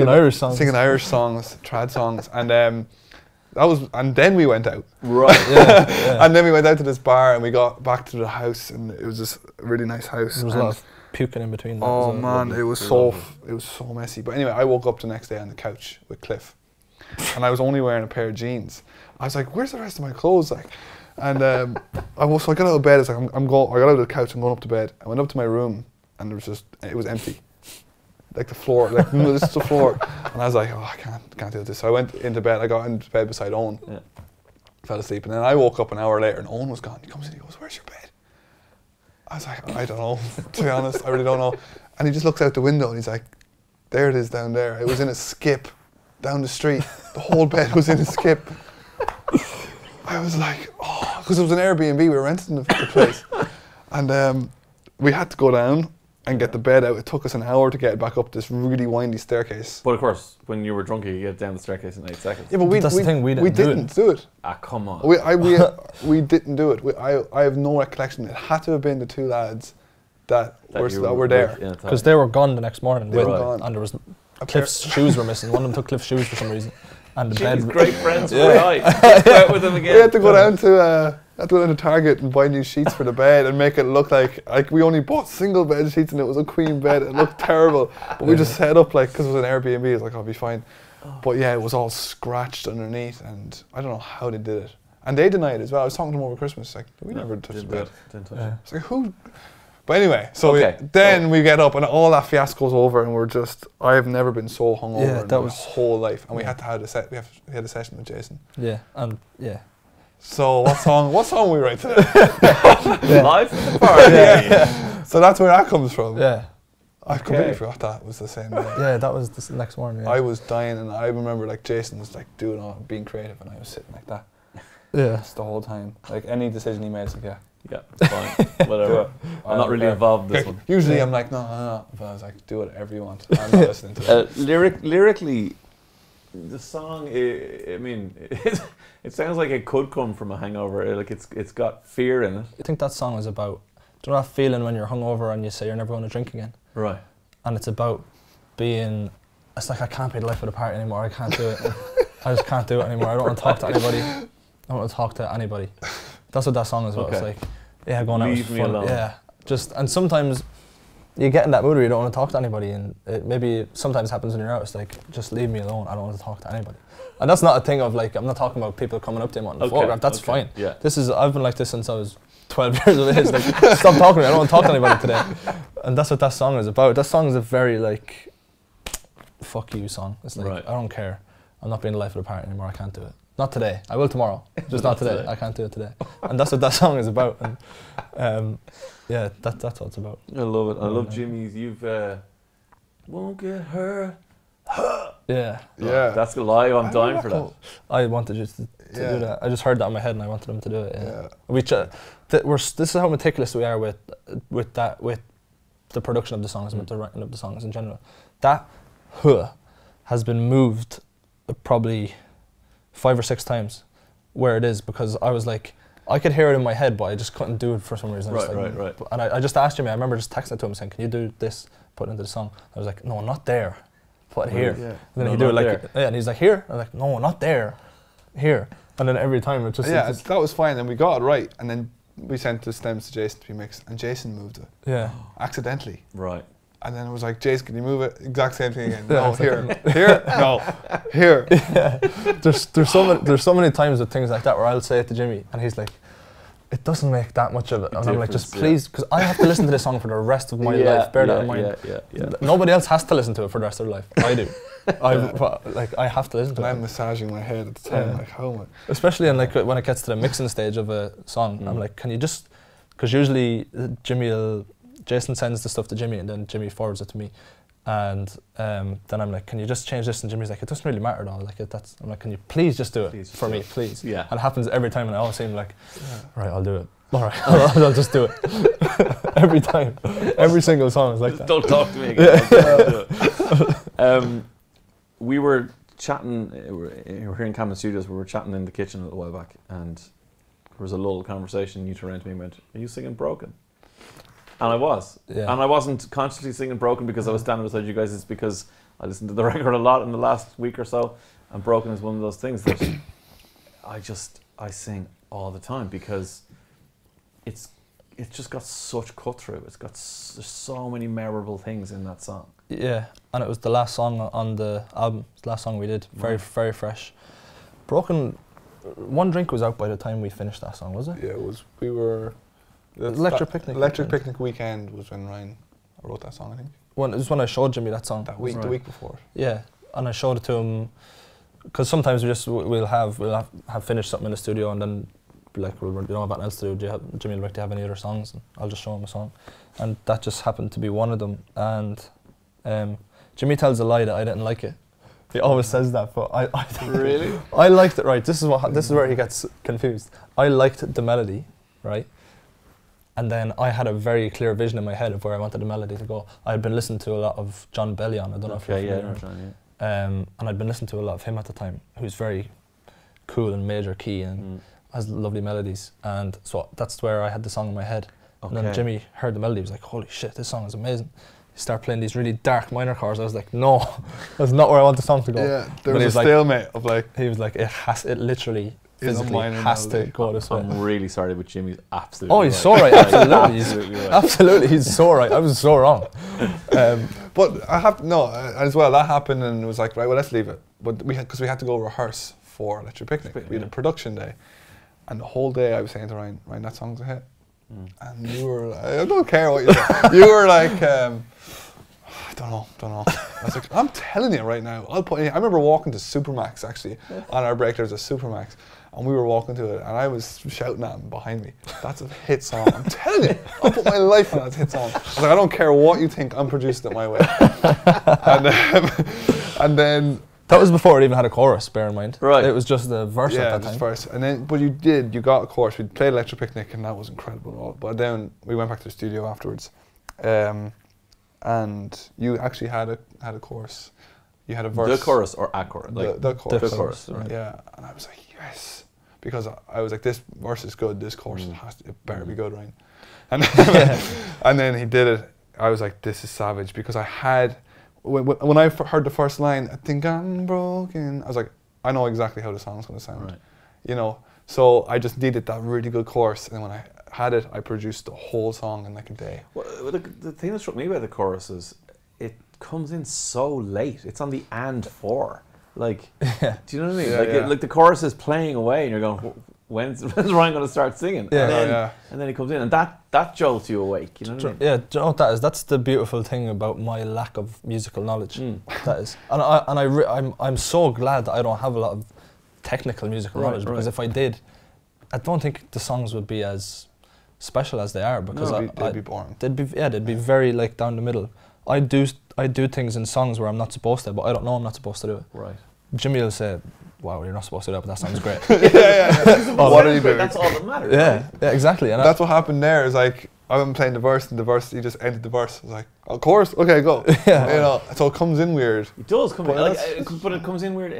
Irish songs. Singing Irish songs, trad songs, and and then we went out. Right. Yeah. And then we went out to this bar, and we got back to the house, and it was just a really nice house. There was a lot of puking in between. Oh man, it was so messy. But anyway, I woke up the next day on the couch with Cliff, and I was only wearing a pair of jeans. I was like, "Where's the rest of my clothes?" Like, and I got out of bed. It's like I got out of the couch. I'm going up to bed. I went up to my room, and it was empty. Like the floor, like no, this is the floor. And I was like, oh, I can't do this. So I went into bed. I got into bed beside Owen. Yeah. Fell asleep, and then I woke up an hour later, and Owen was gone. He comes in, he goes, "Where's your bed?" I was like, I don't know. To be honest, I really don't know. And he just looks out the window, and he's like, "There it is down there. It was in a skip down the street. The whole bed was in a skip." I was like, oh, because it was an Airbnb. We were renting the place, and we had to go down and get the bed out. It took us an hour to get back up this really windy staircase. But of course, when you were drunk, you get down the staircase in 8 seconds. Yeah, but That's the thing, we didn't do it. Ah, come on. We didn't do it. I have no recollection. It had to have been the 2 lads that were there. Because they were gone the next morning. They were gone. And there was Cliff's shoes were missing. One of them took Cliff's shoes for some reason. And the Jeez, bed. great friends. Right. Go out with them again. We had to go down to had to go into Target and buy new sheets for the bed and make it look like we only bought single bed sheets and it was a queen bed. It looked terrible, but we just set up like because it was an Airbnb. It was like, I'll be fine. But yeah, it was all scratched underneath, and I don't know how they did it. And they denied it as well. I was talking to them over Christmas, like, we never touched the bed. Didn't touch it. It's like, who? But anyway, so we get up and all that fiasco's over, and we're just, I've never been so hungover in my whole life. And we had to have we had a session with Jason. Yeah, and yeah. So what song we write today? Live at the party. Yeah. So that's where that comes from. Yeah. I completely forgot that was the same day. Yeah, that was the next morning. Yeah. I was dying, and I remember like Jason was like being creative, and I was sitting like that. Yeah. Just the whole time. Like any decision he made, it's like, yeah, fine, whatever. I'm not really involved in this one. Usually I'm like, no. But I was like, do whatever you want. I'm not listening to that. Lyrically, the song, I mean, it sounds like it could come from a hangover. Like it's got fear in it. I think that song is about, do you know that feeling when you're hungover and you say you're never going to drink again? Right. And it's about being, it's like I can't be the life of the party anymore. I can't do it. I just can't do it anymore. I don't want to talk to anybody. I don't want to talk to anybody. That's what that song is about. Okay. It's like, yeah, going out was fun. Alone. Yeah, just, and sometimes you get in that mood where you don't want to talk to anybody, and it maybe sometimes happens when you're out. It's like, just leave me alone. I don't want to talk to anybody. And that's not a thing of like, I'm not talking about people coming up to him on the photograph. That's fine. Yeah. I've been like this since I was 12 years of age. Like, stop talking to me. I don't want to talk to anybody today. And that's what that song is about. That song is a very like, fuck you song. It's like, I don't care. I'm not being the life of the party anymore. I can't do it. Not today. I will tomorrow. Just not today. I can't do it today. And that's what that song is about. And yeah, that's what it's about. I love it. I love Jimmy's. You've won't get hurt. Yeah. Yeah. That's live. I'm dying for that. I wanted just to do that. I just heard that in my head and I wanted them to do it. Yeah. This is how meticulous we are with the production of the songs and with the writing of the songs in general. That has been moved probably 5 or 6 times where it is, because I was like, I could hear it in my head, but I just couldn't do it for some reason. Right. And I just asked Jimmy, I remember just texting to him saying, can you do this, put it into the song? I was like, no, not there, put it here. Yeah. And then he'd do it like, and he's like, here? I was like, no, not there, here. And then every time it just... Yeah, that was fine, and we got it right, and then we sent the stems to Jason to be mixed, and Jason moved it. Yeah. Accidentally. Right. And then it was like, Jason, can you move it? Exact same thing again. No, here, here, no, here. Yeah. There's so many times with things like that where I'll say it to Jimmy and he's like, it doesn't make that much of it. And I'm like, just please, because I have to listen to this song for the rest of my life. Bear that in mind. Yeah. Nobody else has to listen to it for the rest of their life. I do. I have to listen to it. I'm massaging my head at the time, like, how am I? Especially in, like, when it gets to the mixing stage of a song, I'm like, can you just, because usually Jason sends the stuff to Jimmy and then Jimmy forwards it to me, and then I'm like, can you just change this? And Jimmy's like, it doesn't really matter at all. Like I'm like, can you please just do it for me, please? Yeah. And it happens every time, and I always seem like, right, I'll do it. All right, I'll just do it. Every time, every single song is like that. Don't talk to me again. We were chatting. We're here in Camden Studios. We were chatting in the kitchen a little while back, and there was a little conversation. You turned around to me and went, "Are you singing Broken?" And I was. Yeah. And I wasn't consciously singing Broken because I was standing beside you guys. It's because I listened to the record a lot in the last week or so. And Broken is one of those things that I sing all the time because it's just got such cut through. There's so many memorable things in that song. Yeah, and it was the last song on the album. It's the last song we did. Very, very fresh. Broken, One Drink was out by the time we finished that song, was it? Yeah, it was. We were... Electric Picnic Weekend was when Ryan wrote that song, I think. It was when I showed Jimmy that song. That week, the week before. Yeah, and I showed it to him because sometimes we'll have finished something in the studio and then be like, well, you don't have anything else to do. Jimmy will like, do you have any other songs? And I'll just show him a song, and that just happened to be one of them. And Jimmy tells a lie that I didn't like it. He always says that, but I really I liked it. Right, this is where he gets confused. I liked the melody, right? And then I had a very clear vision in my head of where I wanted the melody to go. I had been listening to a lot of John Bellion. I don't know if you're familiar. And I'd been listening to a lot of him at the time, who's very cool and major key and has lovely melodies. And so that's where I had the song in my head. Okay. And then Jimmy heard the melody. He was like, "Holy shit, this song is amazing." He started playing these really dark minor chords. I was like, "No, that's not where I want the song to go." Yeah, there was a stalemate of like. He was like, "It literally physically minor has to melody. go this way. I'm really sorry, but Jimmy's absolutely Oh, he's right. so right. Absolutely, Absolutely right. absolutely, he's so right. I was so wrong. But I have as well. That happened, and it was like, right, well, let's leave it. But because we had to go rehearse for Electric Picnic. We had a production day, and the whole day I was saying to Ryan, that song's a hit. And you were like, I don't care what you say. You were like, I don't know. I was like, I'm telling you right now, I'll put. I remember walking to Supermax actually. On our break, there's a Supermax, and we were walking to it, and I was shouting at him behind me. That's a hit song. I'm telling you, I'll put my life on that hit song. I was like, I don't care what you think. I'm producing it my way. and then. That was before it even had a chorus, bear in mind. Right. It was just the verse Yeah, at that just time. verse. And then, but you got a chorus. We played Electric Picnic, and that was incredible. And all. But then we went back to the studio afterwards, and you actually had a chorus. You had a verse. The chorus or a chorus? Like the chorus. The chorus, right. Yeah, and I was like, yes, because I was like, this verse is good. This chorus it better be good, right? And and then he did it. I was like, this is savage, because I had. When I heard the first line, I think I'm broken, I was like, I know exactly how the song's going to sound. Right. You know, so I just needed that really good chorus, and then when I had it, I produced the whole song in like a day. Well, the thing that struck me about the chorus is it comes in so late. It's on the and four. Like, do you know what I mean? Yeah, like the chorus is playing away, and you're going, when's Ryan going to start singing? Yeah. And then he comes in, and that jolts you awake. You know what I mean? Yeah, do you know what that is? That's the beautiful thing about my lack of musical knowledge. That is, and I'm so glad that I don't have a lot of technical musical knowledge, because if I did, I don't think the songs would be as special as they are, because they'd be boring. They'd be very like down the middle. I do things in songs where I'm not supposed to, but I don't know I'm not supposed to do it. Right. Jimmy will say, wow, you're not supposed to do that, but that sounds great. What are you doing? That's all that matters. Yeah, exactly. And that's what happened there. Is like, I'm playing the verse, and the verse, he just ended the verse. I was like, of course, okay, go. Yeah. You know, so it comes in weird. It does come in, But but it comes in weird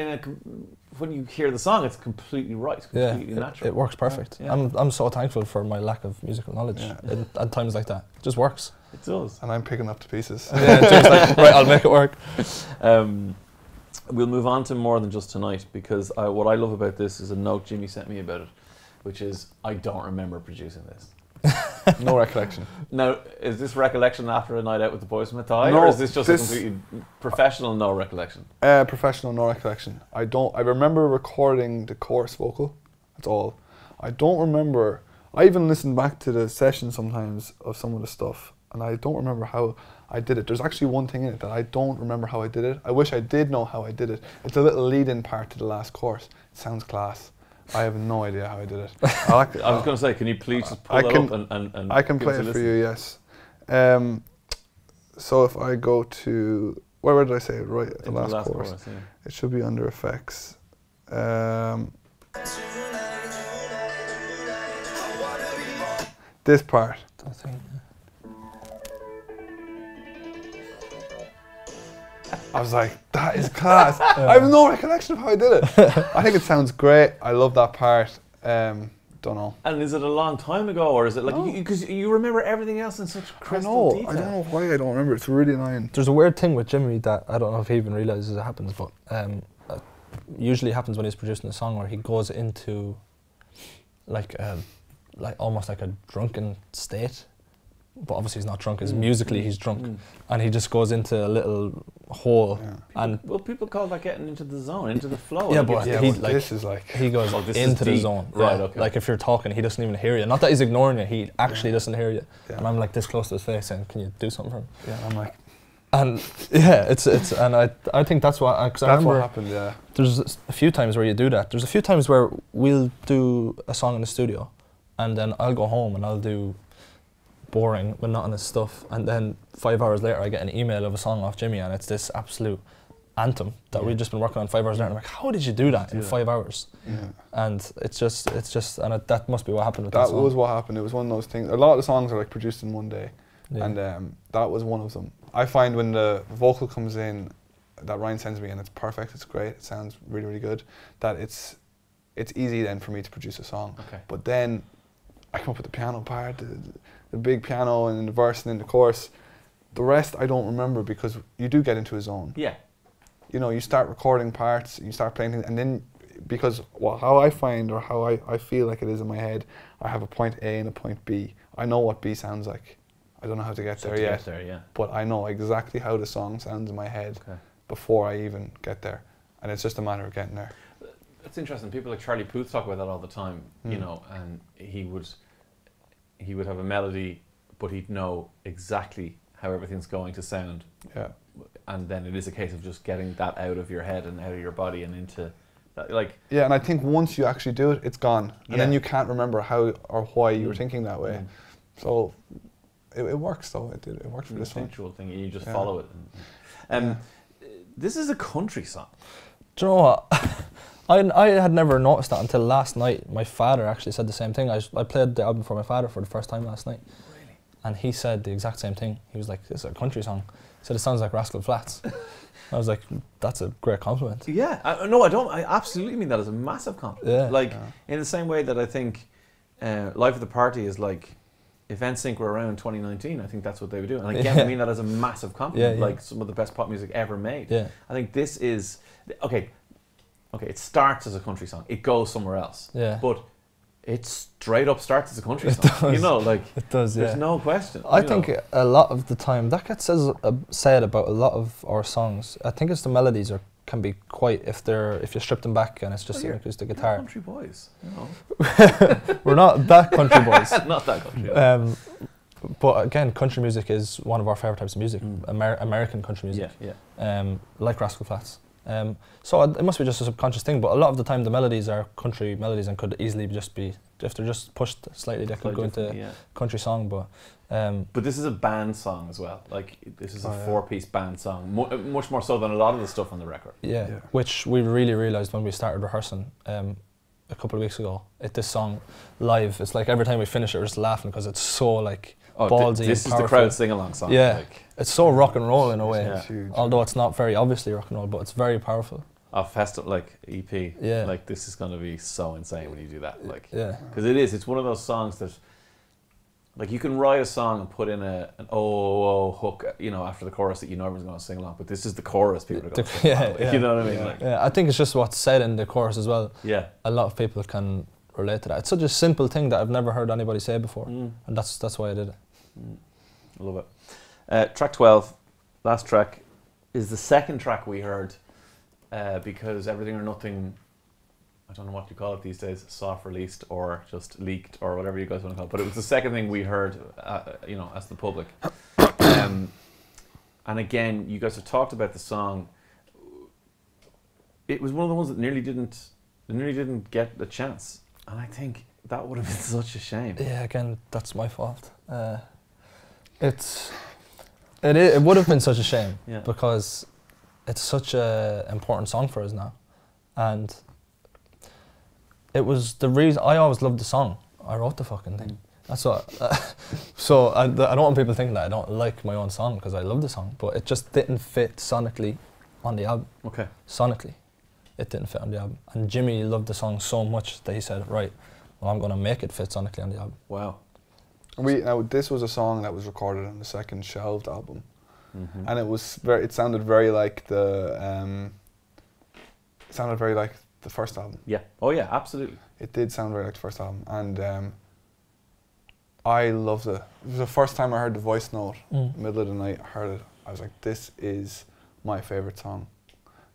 when you hear the song. It's completely right, completely natural. It works perfect. Yeah. I'm so thankful for my lack of musical knowledge at times like that. It just works. It does. And I'm picking up the pieces. Yeah, Jim's like, right, I'll make it work. We'll move on to more than just tonight, because what I love about this is a note Jimmy sent me about it, which is, I don't remember producing this. No recollection. Now, is this recollection after a night out with the boys from Mathai, No, or is this just a completely professional no recollection? Professional, no recollection. I remember recording the chorus vocal. That's all. I don't remember. I even listened back to the session sometimes of some of the stuff, and I don't remember how I did it. There's actually one thing in it that I don't remember how I did it. I wish I did know how I did it. It's a little lead-in part to the last chorus. It sounds class. I have no idea how I did it. I was going to say, can you please just pull that up and I can give play us a it for listen? you, yes. So if I go to, where did I say it? Right at the last chorus. Yeah. It should be under effects. This part. I was like, that is class. I have no recollection of how I did it. I think it sounds great. I love that part. Don't know. And is it a long time ago, or is it like, because you remember everything else in such crystal detail? I don't know why I don't remember. It's really annoying. There's a weird thing with Jimmy that I don't know if he even realises it happens, but usually happens when he's producing a song where he goes into like almost like a drunken state. But obviously he's not drunk, musically he's drunk. And he just goes into a little hole. Yeah. People call that getting into the zone, into the flow. Yeah, but this is like... He goes into the zone. Right, yeah. okay. Like if you're talking, he doesn't even hear you. Not that he's ignoring you, he actually doesn't hear you. Yeah. And I'm like this close to his face saying, can you do something for him? Yeah, I'm like... And yeah, it's and I think that's what... Cause I remember what happened, yeah. There's a few times where you do that. There's a few times where we'll do a song in the studio and then I'll go home and I'll do boring, monotonous stuff, and then 5 hours later I get an email of a song off Jimmy and it's this absolute anthem that we've just been working on 5 hours later, and I'm like, how did you do that in 5 hours? Yeah. And it's just and that must be what happened with that song. That was what happened. It was one of those things. A lot of the songs are like produced in one day, and that was one of them. I find when the vocal comes in that Ryan sends me and it's perfect, it's great, it sounds really, really good, that it's easy then for me to produce a song. Okay. But then I come up with the piano part, the big piano, and then the verse, and then the chorus. The rest I don't remember, because you do get into a zone. Yeah. You know, you start recording parts, you start playing things, and then because how I find, or how I feel like it is in my head, I have a point A and a point B. I know what B sounds like. I don't know how to get there yet, but I know exactly how the song sounds in my head before I even get there, and it's just a matter of getting there. It's interesting. People like Charlie Puth talk about that all the time, you know, and he would have a melody, but he'd know exactly how everything's going to sound. Yeah. And then it is a case of just getting that out of your head and out of your body and into that, like. Yeah, and I think once you actually do it, it's gone, and then you can't remember how or why you were thinking that way. So it works though. It worked for this one. Instinctual thing. You just follow it. This is a country song. Do you know what? I had never noticed that until last night. My father actually said the same thing. I played the album for my father for the first time last night. Really? And he said the exact same thing. He was like, "This is a country song." He said, "It sounds like Rascal Flatts." I was like, "That's a great compliment." Yeah. No, I don't. I absolutely mean that as a massive compliment. Yeah. Like, in the same way that I think Life of the Party is like, if NSYNC were around in 2019, I think that's what they would do. And again, I mean that as a massive compliment. Like, some of the best pop music ever made. Yeah. I think this is... Okay, it starts as a country song. It goes somewhere else. Yeah. But it straight up starts as a country song. Does. You know, like... It does, There's no question. I think a lot of the time, that gets said about a lot of our songs. I think it's the melodies can be quite, if you strip them back and it's just an acoustic guitar. Country boys, you know. We're not that country boys. Not that country. But again, country music is one of our favourite types of music. American country music. Like Rascal Flatts. So it must be just a subconscious thing, but a lot of the time the melodies are country melodies and could easily just be, if they're just pushed slightly, they could go into country song. But this is a band song as well. Like, this is a four-piece band song, much more so than a lot of the stuff on the record. Yeah, which we really realised when we started rehearsing a couple of weeks ago. This song live, it's like every time we finish it, we're just laughing because it's so like ballsy. This and is the crowd sing-along song. Yeah, like, it's so rock and roll in a way. Huge. Although it's not very obviously rock and roll, but it's very powerful. A festival like EP. Yeah. Like, this is going to be so insane when you do that. Like, yeah, because it's one of those songs that, like, you can write a song and put in an oh hook, you know, after the chorus that you know everyone's going to sing along. But this is the chorus people are going to sing along. You know what I mean? Like, I think it's just what's said in the chorus as well. Yeah. A lot of people can relate to that. It's such a simple thing that I've never heard anybody say before, and that's why I did it. I love it. Track 12, last track, is the second track we heard because Everything or Nothing, I don't know what you call it these days, soft released or just leaked or whatever you guys want to call it, but it was the second thing we heard, you know, as the public. And again, you guys have talked about the song. It was one of the ones that nearly didn't get a chance, and I think that would have been such a shame. Yeah, again, that's my fault. It would have been such a shame because it's such a important song for us now, and it was the reason. I always loved the song. I wrote the fucking thing. That's what. So I don't want people thinking that I don't like my own song because I love the song, but it just didn't fit sonically on the album. Okay. Sonically, it didn't fit on the album, and Jimmy loved the song so much that he said, "Right, well, I'm going to make it fit sonically on the album." Wow. This was a song that was recorded on the second shelved album, and it sounded very like the first album. Yeah. Oh yeah, absolutely. It did sound very like the first album, and I loved it. It was the first time I heard the voice note. Middle of the night, I heard it. I was like, "This is my favorite song."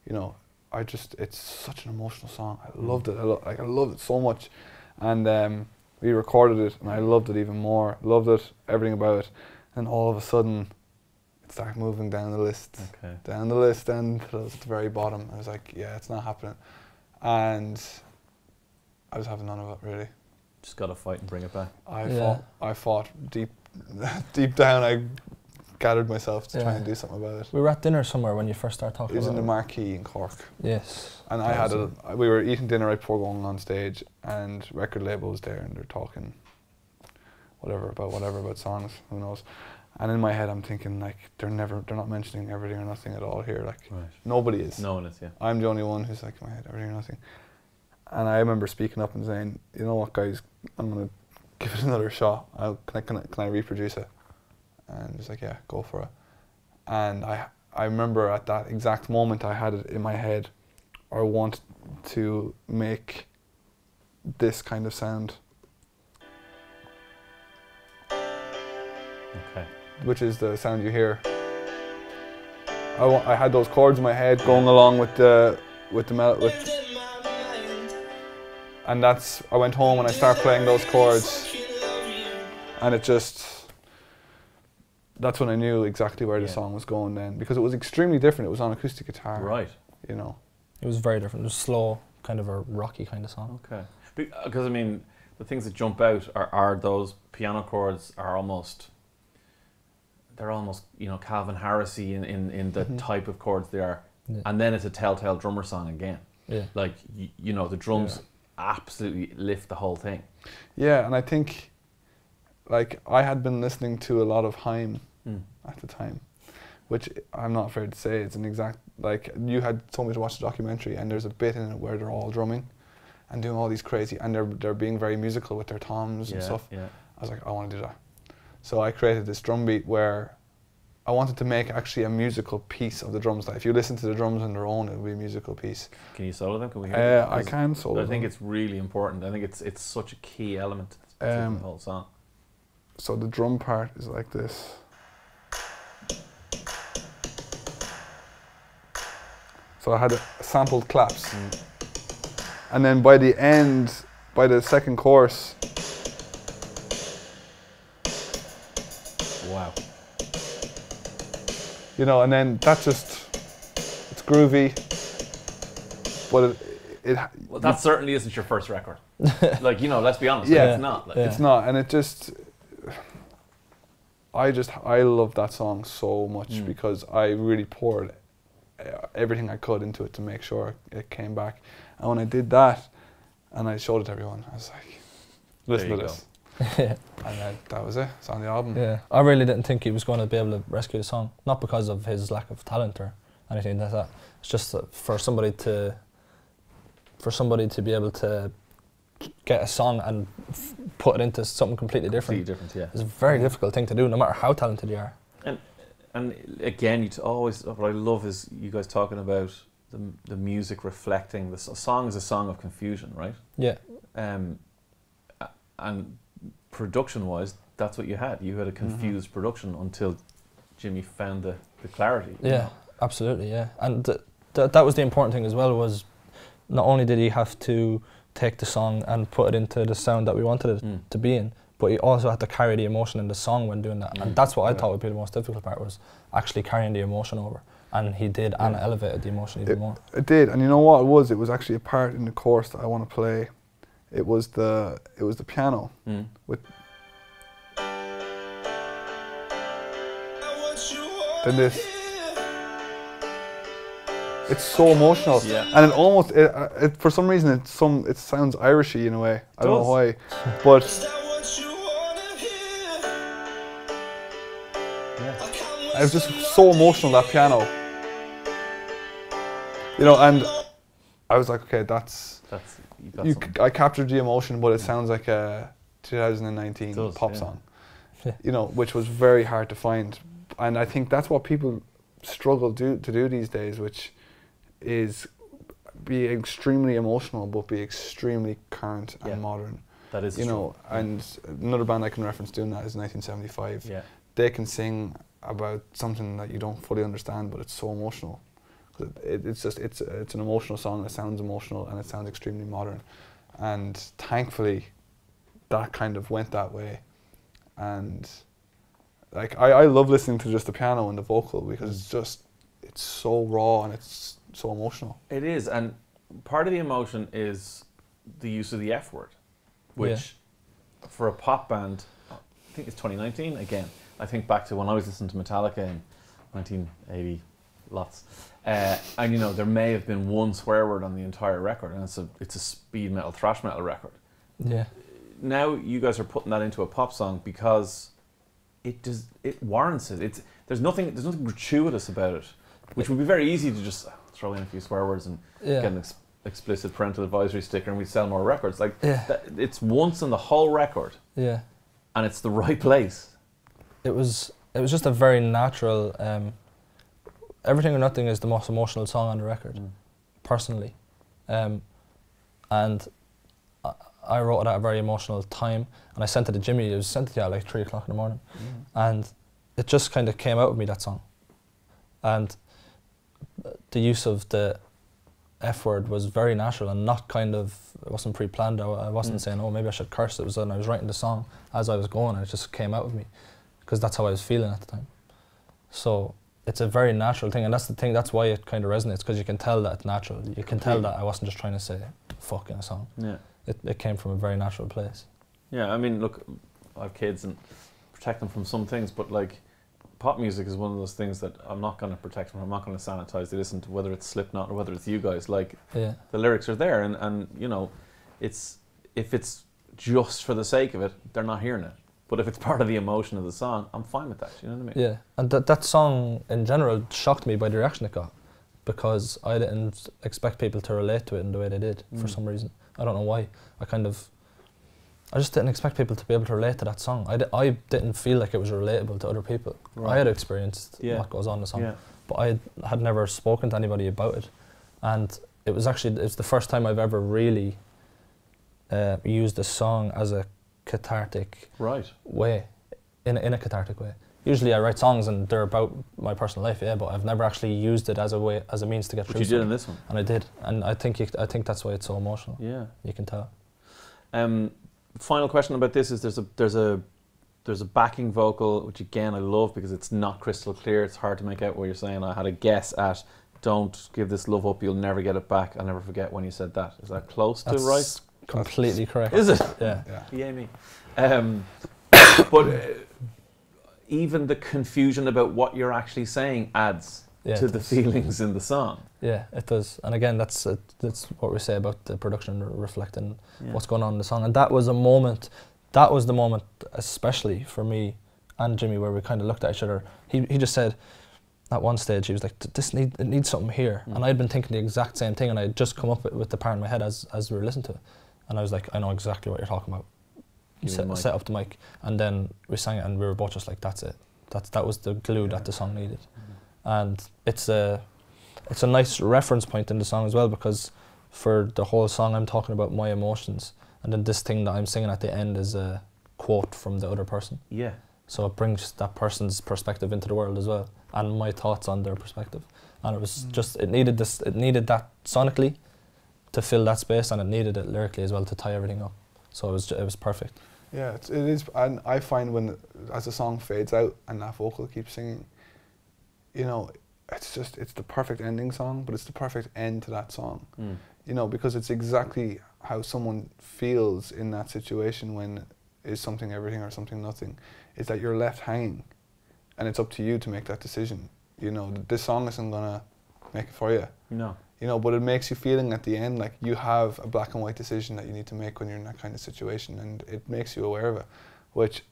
You know, it's such an emotional song. I loved it. I loved it so much, and we recorded it, and I loved it even more. Loved it, everything about it. And all of a sudden, it started moving down the list, down the to the very bottom. I was like, "Yeah, it's not happening," and I was having none of it really. Just got to fight and bring it back. I fought deep down. I gathered myself to try and do something about it. We were at dinner somewhere when you first started talking. It was about in the Marquee in Cork. Yes. And we were eating dinner right before going on stage, and record label was there, and they're talking whatever about songs, who knows. And in my head I'm thinking, like, they're not mentioning Everything or Nothing at all here. Like, nobody is. No one is, yeah. I'm the only one who's like, in my head, Everything or Nothing. And I remember speaking up and saying, "You know what, guys, I'm gonna give it another shot. Can I reproduce it?" And he's like, "Yeah, go for it." And I remember at that exact moment I had it in my head, or want to make this kind of sound, Okay. which is the sound you hear. I had those chords in my head going along with the melody, and that's, I went home and I started playing those chords, and it just, that's when I knew exactly where the song was going then, because it was extremely different. It was on acoustic guitar, Right. you know. It was very different. It was slow, kind of a rocky kind of song. Okay. Because I mean, the things that jump out are those piano chords are almost, they're almost, you know, Calvin Harris-y in the type of chords they are. Yeah. And then it's a Telltale Drummer song again. Yeah. Like, you know, the drums absolutely lift the whole thing. Yeah, and I think, like, I had been listening to a lot of Haim at the time, which I'm not afraid to say it's an exact, like, you had told me to watch the documentary, and there's a bit in it where they're all drumming and doing all these crazy, and they're being very musical with their toms and stuff. Yeah. I was like, I want to do that. So I created this drum beat where I wanted to make actually a musical piece of the drums. Like, if you listen to the drums on their own, it would be a musical piece. Can you solo them? Can we hear them? I can solo I think them. it's really important. I think it's such a key element to the whole song. So the drum part is like this. So I had sampled claps. And then by the end, by the second chorus, Wow. you know, and then that just, it's groovy, but Well, that certainly isn't your first record. Like, you know, let's be honest. Yeah. Like, it's not. Like, it's not, and it just, I love that song so much because I really poured everything I could into it to make sure it came back. And when I did that, and I showed it to everyone, I was like, listen to this. And that was it. It's on the album. Yeah, I really didn't think he was going to be able to rescue the song, not because of his lack of talent or anything like that. It's just that for somebody to be able to get a song and put it into something completely different. It's a very difficult thing to do, no matter how talented you are. And again, what I love is you guys talking about the music reflecting a song is a song of confusion, right? Yeah. And production-wise, that's what you had. You had a confused production until Jimmy found the clarity. Yeah, absolutely, yeah. And that was the important thing as well, was not only did he have to take the song and put it into the sound that we wanted it to be in, but he also had to carry the emotion in the song when doing that. And that's what I thought would be the most difficult part, was actually carrying the emotion over. And he did, and elevated the emotion even more. It did, and you know what it was? It was actually a part in the chorus that I want to play. It was the piano with. Then this. It's so emotional, and it almost for some reason it sounds Irishy in a way. I don't know why, but it was just so emotional, that piano. You know, and I was like, okay, I captured the emotion, but it sounds like a 2019 pop song. You know, which was very hard to find, and I think that's what people struggle to do these days, which is be extremely emotional but be extremely current and modern. That is, you know, and another band I can reference doing that is 1975. Yeah. They can sing about something that you don't fully understand, but it's so emotional. It's an emotional song. It sounds emotional and it sounds extremely modern, and thankfully, that kind of went that way. And like I love listening to just the piano and the vocal, because it's so raw and it's so emotional. It is, and part of the emotion is the use of the F word, which for a pop band, I think it's 2019 again. I think back to when I was listening to Metallica in 1980, lots, and you know, there may have been one swear word on the entire record, and it's a speed metal, thrash metal record. Yeah. Now you guys are putting that into a pop song because it warrants it. There's nothing gratuitous about it, which would be very easy to just throw in a few swear words and get an explicit parental advisory sticker and we sell more records. Like it's once on the whole record. Yeah. And it's the right place. It was just a very natural. Everything or Nothing is the most emotional song on the record, personally, and I wrote it at a very emotional time, and I sent it to Jimmy. It was sent to you at like 3 o'clock in the morning, and it just kind of came out of me, that song, and the use of the F word was very natural and not kind of, it wasn't pre-planned. I wasn't saying, oh, maybe I should curse. It was when I was writing the song as I was going, and it just came out of me because that's how I was feeling at the time. So it's a very natural thing, and that's the thing, that's why it kind of resonates, because you can tell that it's natural. You can tell that I wasn't just trying to say fuck in a song. Yeah. It came from a very natural place. Yeah, I mean, look, I have kids and protect them from some things, but like, pop music is one of those things that I'm not going to protect them. I'm not going to sanitize. They listen to whether it's Slipknot or whether it's you guys. Like, the lyrics are there, and you know, if it's just for the sake of it, they're not hearing it. But if it's part of the emotion of the song, I'm fine with that. You know what I mean? Yeah, and that song in general shocked me by the reaction it got, because I didn't expect people to relate to it in the way they did for some reason. I don't know why. I just didn't expect people to be able to relate to that song. I didn't feel like it was relatable to other people. Right. I had experienced what goes on in the song, but I had never spoken to anybody about it. And it's the first time I've ever really used a song as a cathartic way, in a cathartic way. Usually I write songs and they're about my personal life, but I've never actually used it as a means to get through. But you did in this one. And I did, and I think that's why it's so emotional. Yeah, you can tell. Final question about this is there's a backing vocal, which again I love because it's not crystal clear. It's hard to make out what you're saying. I had a guess at "Don't give this love up, you'll never get it back. I'll never forget when you said that." Is that close to right? Completely correct. Is it? Yeah. Yeah, me. But even the confusion about what you're actually saying adds to the feelings in the song. Yeah, it does. And again, that's what we say about the production reflecting what's going on in the song. And that was the moment, especially for me and Jimmy, where we kind of looked at each other. He just said, at one stage, he was like, it needs something here. And I'd been thinking the exact same thing, and I had just come up with the part in my head as we were listening to it. And I was like, I know exactly what you're talking about. Set up the mic, and then we sang it, and we were both just like, that's it. That was the glue that the song needed. And it's a nice reference point in the song as well, because for the whole song I'm talking about my emotions, and then this thing that I'm singing at the end is a quote from the other person. Yeah. So it brings that person's perspective into the world as well, and my thoughts on their perspective. And it was just, it needed that sonically to fill that space, and it needed it lyrically as well to tie everything up. So it was perfect. Yeah, it is, and I find as the song fades out and that vocal keeps singing, you know, it's the perfect ending song, but it's the perfect end to that song. You know, because it's exactly how someone feels in that situation when is something everything or something nothing. Is that you're left hanging, and it's up to you to make that decision. You know, this song isn't gonna make it for you. No. You know, but it makes you feeling at the end like you have a black and white decision that you need to make when you're in that kind of situation, and it makes you aware of it, which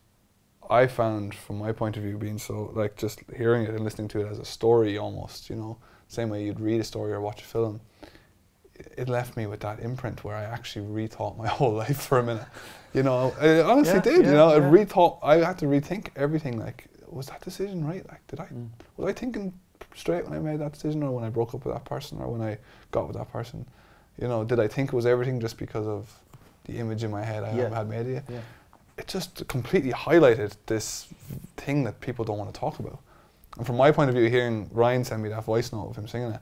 I found, from my point of view, being so, like, just hearing it and listening to it as a story almost, you know, same way you'd read a story or watch a film, it left me with that imprint where I actually rethought my whole life for a minute. You know, I honestly did, you know, I had to rethink everything, like, was that decision right? Like, was I thinking straight when I made that decision, or when I broke up with that person, or when I got with that person? You know, did I think it was everything just because of the image in my head I had made of you? Yeah. It just completely highlighted this thing that people don't want to talk about. And from my point of view, hearing Ryan send me that voice note of him singing it,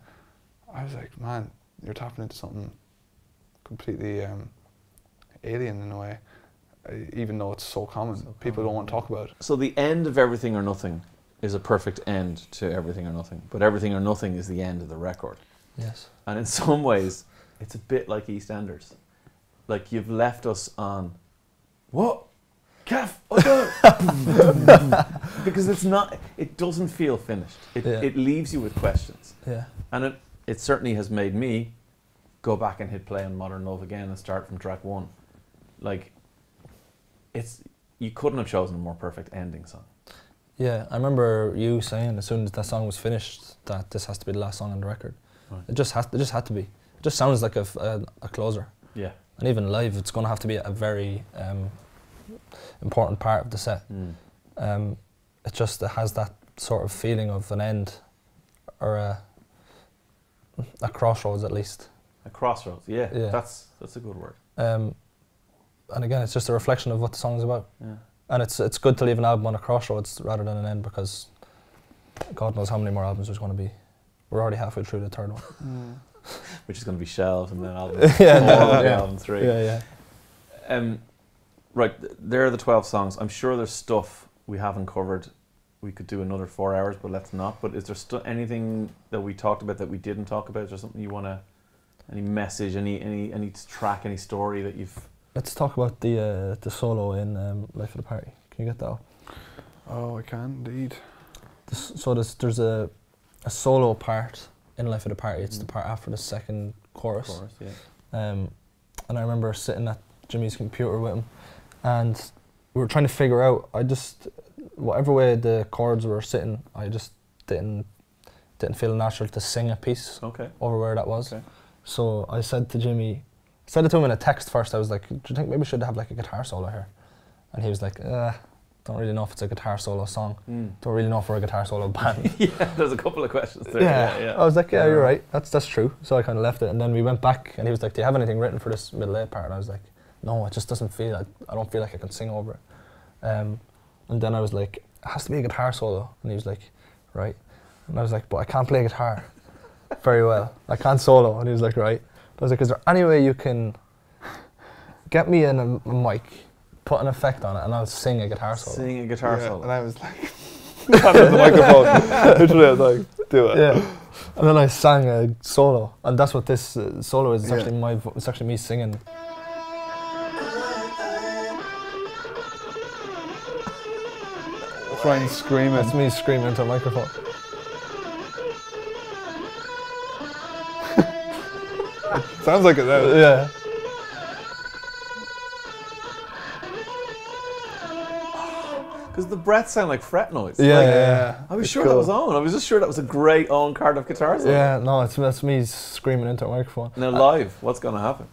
I was like, man, you're tapping into something completely alien in a way, even though it's so common. People don't want to talk about it. So the end of Everything or Nothing is a perfect end to Everything or Nothing, but Everything or Nothing is the end of the record. Yes. And in some ways, it's a bit like EastEnders. Like, you've left us on, what? Calf, because it doesn't feel finished. It leaves you with questions. Yeah. And it certainly has made me go back and hit play on Modern Love again and start from track 1. Like, you couldn't have chosen a more perfect ending song. Yeah, I remember you saying as soon as that song was finished that this has to be the last song on the record. Right. It just had to be. It just sounds like a closer. Yeah. And even live, it's going to have to be a very important part of the set. It has that sort of feeling of an end, or a crossroads at least. A crossroads, yeah. Yeah. That's a good word. And again, it's just a reflection of what the song's about. Yeah. And it's good to leave an album on a crossroads rather than an end, because God knows how many more albums there's going to be. We're already halfway through the third one. Which is going to be shelved and then album album 3. Yeah. Right, there are the 12 songs. I'm sure there's stuff we haven't covered. We could do another 4 hours, but let's not. But is there anything that we talked about that we didn't talk about? Is there something you want to, any message, any track, any story that you've... Let's talk about the solo in Life of the Party. Can you get that up? Oh, I can indeed. So there's a solo part in Life of the Party. It's the part after the second chorus. Yeah. And I remember sitting at Jimmy's computer with him, and we were trying to figure out. Whatever way the chords were sitting, I just didn't feel natural to sing a piece over where that was. Okay. So I said to Jimmy, said it to him in a text first. I was like, "Do you think maybe we should have like a guitar solo here?" And he was like, "Don't really know if it's a guitar solo song. Don't really know if we're a guitar solo band." Yeah, there's a couple of questions there. Yeah. I was like, "Yeah, you're right. That's true." So I kind of left it, and then we went back, and he was like, "Do you have anything written for this middle A part?" And I was like, "No, it just doesn't feel. I don't feel like I can sing over it." And then I was like, "It has to be a guitar solo." And he was like, "Right." And I was like, "But I can't play guitar very well. I can't solo." And he was like, "Right." I was like, "Is there any way you can get me in a mic, put an effect on it, and I'll sing a guitar solo?" Sing a guitar solo. And I was like, handed the microphone. Literally, I was like, "Do it." Yeah. And then I sang a solo, and that's what this solo is. It's actually it's actually me singing. Try and scream it. It's me screaming into a microphone. Sounds like it now. Yeah. Because the breaths sound like fret noise. Yeah. I was It's sure cool. that was on. I was just sure that was a great own Cardiff guitar solo. Yeah, no, that's me screaming into a microphone. Now live, what's going to happen?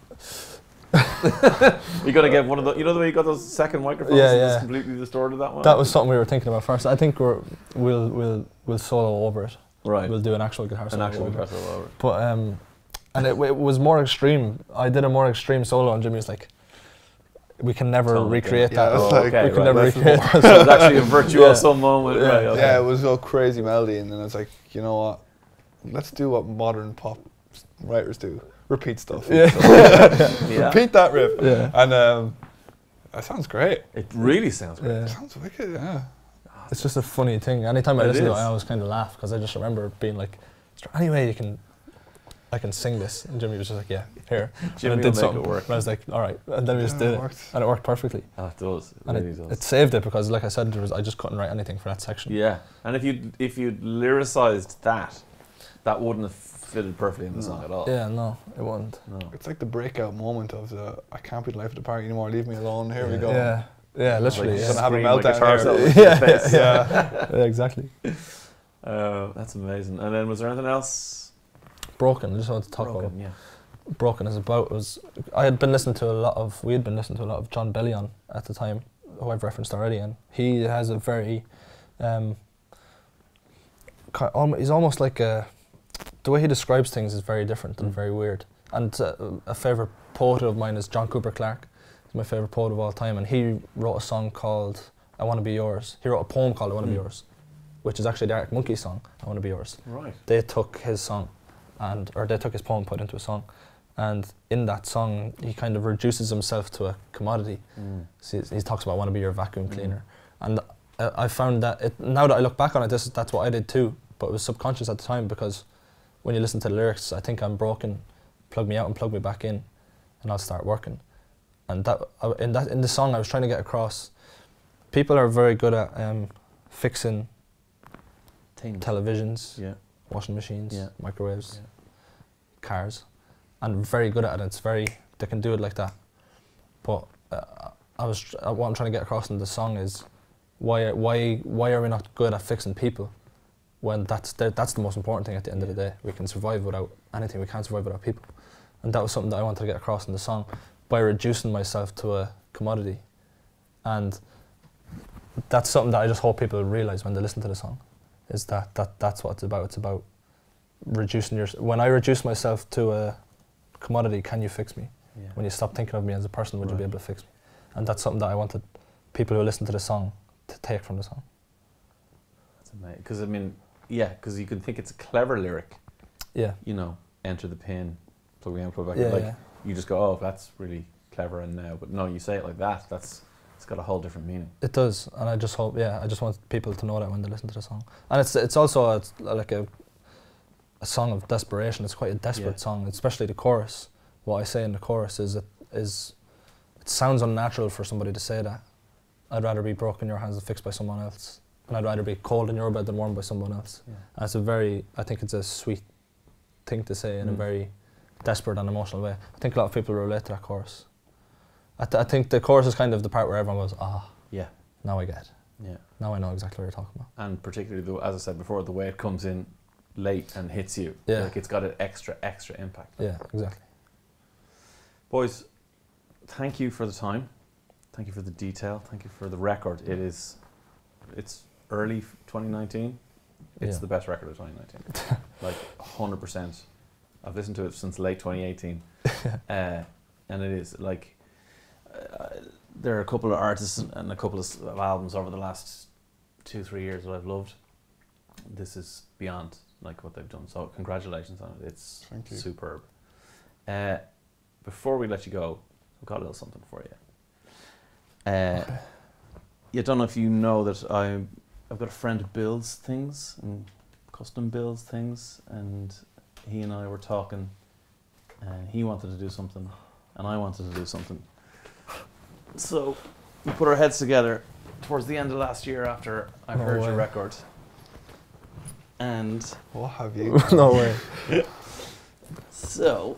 You're going to get one of the, you know the way you got those second microphones? Yeah, and yeah. just completely distorted that one? That was something we were thinking about first. I think we'll solo over it. Right. We'll do an actual guitar solo. An actual over guitar it. solo over. But and it was more extreme. I did a more extreme solo, and Jimmy was like, "We can never Totally recreate Yeah, that. it's like, We can never let's recreate that." So it was actually a virtuoso moment. Yeah. Right, okay. Yeah, it was a crazy melody, and then I was like, you know what? Let's do what modern pop writers do: repeat stuff. Yeah. Yeah. Repeat that riff. Yeah. And that sounds great. It really sounds great. Yeah. Sounds wicked. Yeah. It's just a funny thing. Anytime I It listen to it, is. I always kind of laugh, because I just remember being like, "Is there any way I can sing this?" And Jimmy was just like, "Yeah, here." Jimmy and will it did make something. it work. And I was like, "All right." And then we just Yeah, did it it, worked. and it worked perfectly. Oh, it does. It And really does. it saved it, because, like I said, I just couldn't write anything for that section. Yeah, and if you'd lyricized that wouldn't have fitted perfectly in the song at all. Yeah, no, it wasn't. No. It's like the breakout moment of the "I can't be the life of the party anymore. Leave me alone. Here we go." Yeah, literally. Like, yeah. gonna have a scream like meltdown guitar here. solo to your face. Yeah, exactly. That's amazing. And then was there anything else? Broken. I just wanted to talk about Broken, yeah. Broken is about was we had been listening to a lot of John Bellion at the time, who I've referenced already, and he has a very he's almost like the way he describes things is very different and very weird. And a favourite poet of mine is John Cooper Clarke. He's my favourite poet of all time, and he wrote a song called "I Want to Be Yours." He wrote a poem called "I Want to Be Yours," which is actually the Arctic Monkeys song "I Want to Be Yours." Right. They took his song, or they took his poem, put it into a song, and in that song he kind of reduces himself to a commodity. So he talks about "I want to be your vacuum cleaner," and I found that now that I look back on it, that's what I did too. But it was subconscious at the time, because when you listen to the lyrics, I think I'm broken, plug me out and plug me back in, and I'll start working. And in the song, I was trying to get across, people are very good at fixing Things. televisions, Yeah. washing machines, Yeah. microwaves, Yeah. cars, and very good at it. They can do it like that. But what I'm trying to get across in the song is why are we not good at fixing people, when that's the most important thing at the end of the day. We can survive without anything. We can't survive without people. And that was something that I wanted to get across in the song by reducing myself to a commodity. And that's something that I just hope people realise when they listen to the song, is that's what it's about. It's about when I reduce myself to a commodity, can you fix me? Yeah. When you stop thinking of me as a person, would you be Right. able to fix me? And that's something that I wanted people who listen to the song to take from the song. That's amazing. Because I mean, yeah, because you can think it's a clever lyric. Yeah. You know, enter the pin, plug the in, plug back. Yeah, like yeah. you just go, oh, that's really clever and now. But no, you say it like that. It's got a whole different meaning. It does, and I just hope, I just want people to know that when they listen to the song. And it's also like a song of desperation. It's quite a desperate song, especially the chorus. What I say in the chorus is it sounds unnatural for somebody to say that. I'd rather be broke in your hands than fixed by someone else, and I'd rather be cold in your bed than warmed by someone else. Yeah. And I think it's a sweet thing to say in a very desperate and emotional way. I think a lot of people relate to that chorus. I think the chorus is kind of the part where everyone goes, Yeah. now I get it. Yeah. Now I know exactly what you're talking about. And particularly, as I said before, the way it comes in late and hits you. Yeah. Like it's got an extra impact. Yeah, exactly. Boys, thank you for the time. Thank you for the detail. Thank you for the record. It's early 2019. It's the best record of 2019. Like 100%. I've listened to it since late 2018. And it is like, there are a couple of artists and a couple of albums over the last 2-3 years that I've loved. This is beyond like what they've done. So congratulations on it. It's superb. Before we let you go, I've got a little something for you. You don't know if you know that I've got a friend who builds things and custom builds things, and he and I were talking, and he wanted to do something and I wanted to do something. So we put our heads together towards the end of last year after I heard your record. And what have you? No way. So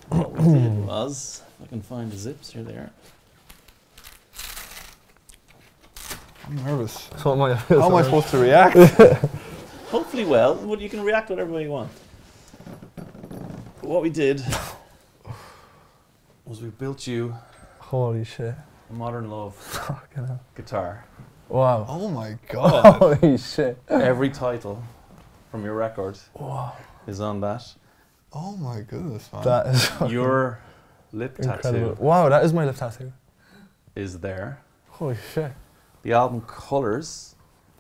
what we did was, if I can find the zips, here they are. I'm nervous. So how am I supposed to react? Hopefully well. Well, you can react whatever way you want. What we did was we built you Holy shit. a Modern Love Fucking hell. guitar. Wow. Oh my god. Holy shit. Every title from your record Wow. is on that. Oh my goodness, man. That is Your lip incredible. tattoo Wow, that is my lip tattoo. is there. Holy shit. The album colours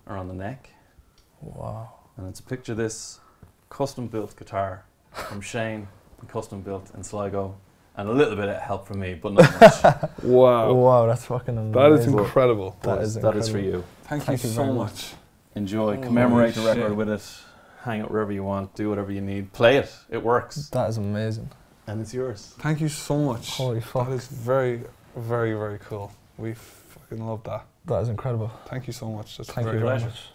are on the neck. Wow. And it's a picture of this custom built guitar from Shane, and custom built in Sligo, and a little bit of help from me, but not much. Wow. Wow, that's fucking amazing. That is incredible. That is That is for incredible. you. Thank you so very much. Enjoy, Holy commemorate the record shit. with it, hang it wherever you want, do whatever you need, play it, it works, That is amazing. and it's yours. Thank you so much. Holy fuck. That is very, very, very cool. We fucking love that. That is incredible. Thank you so much. That's Thank you very very pleasure. much.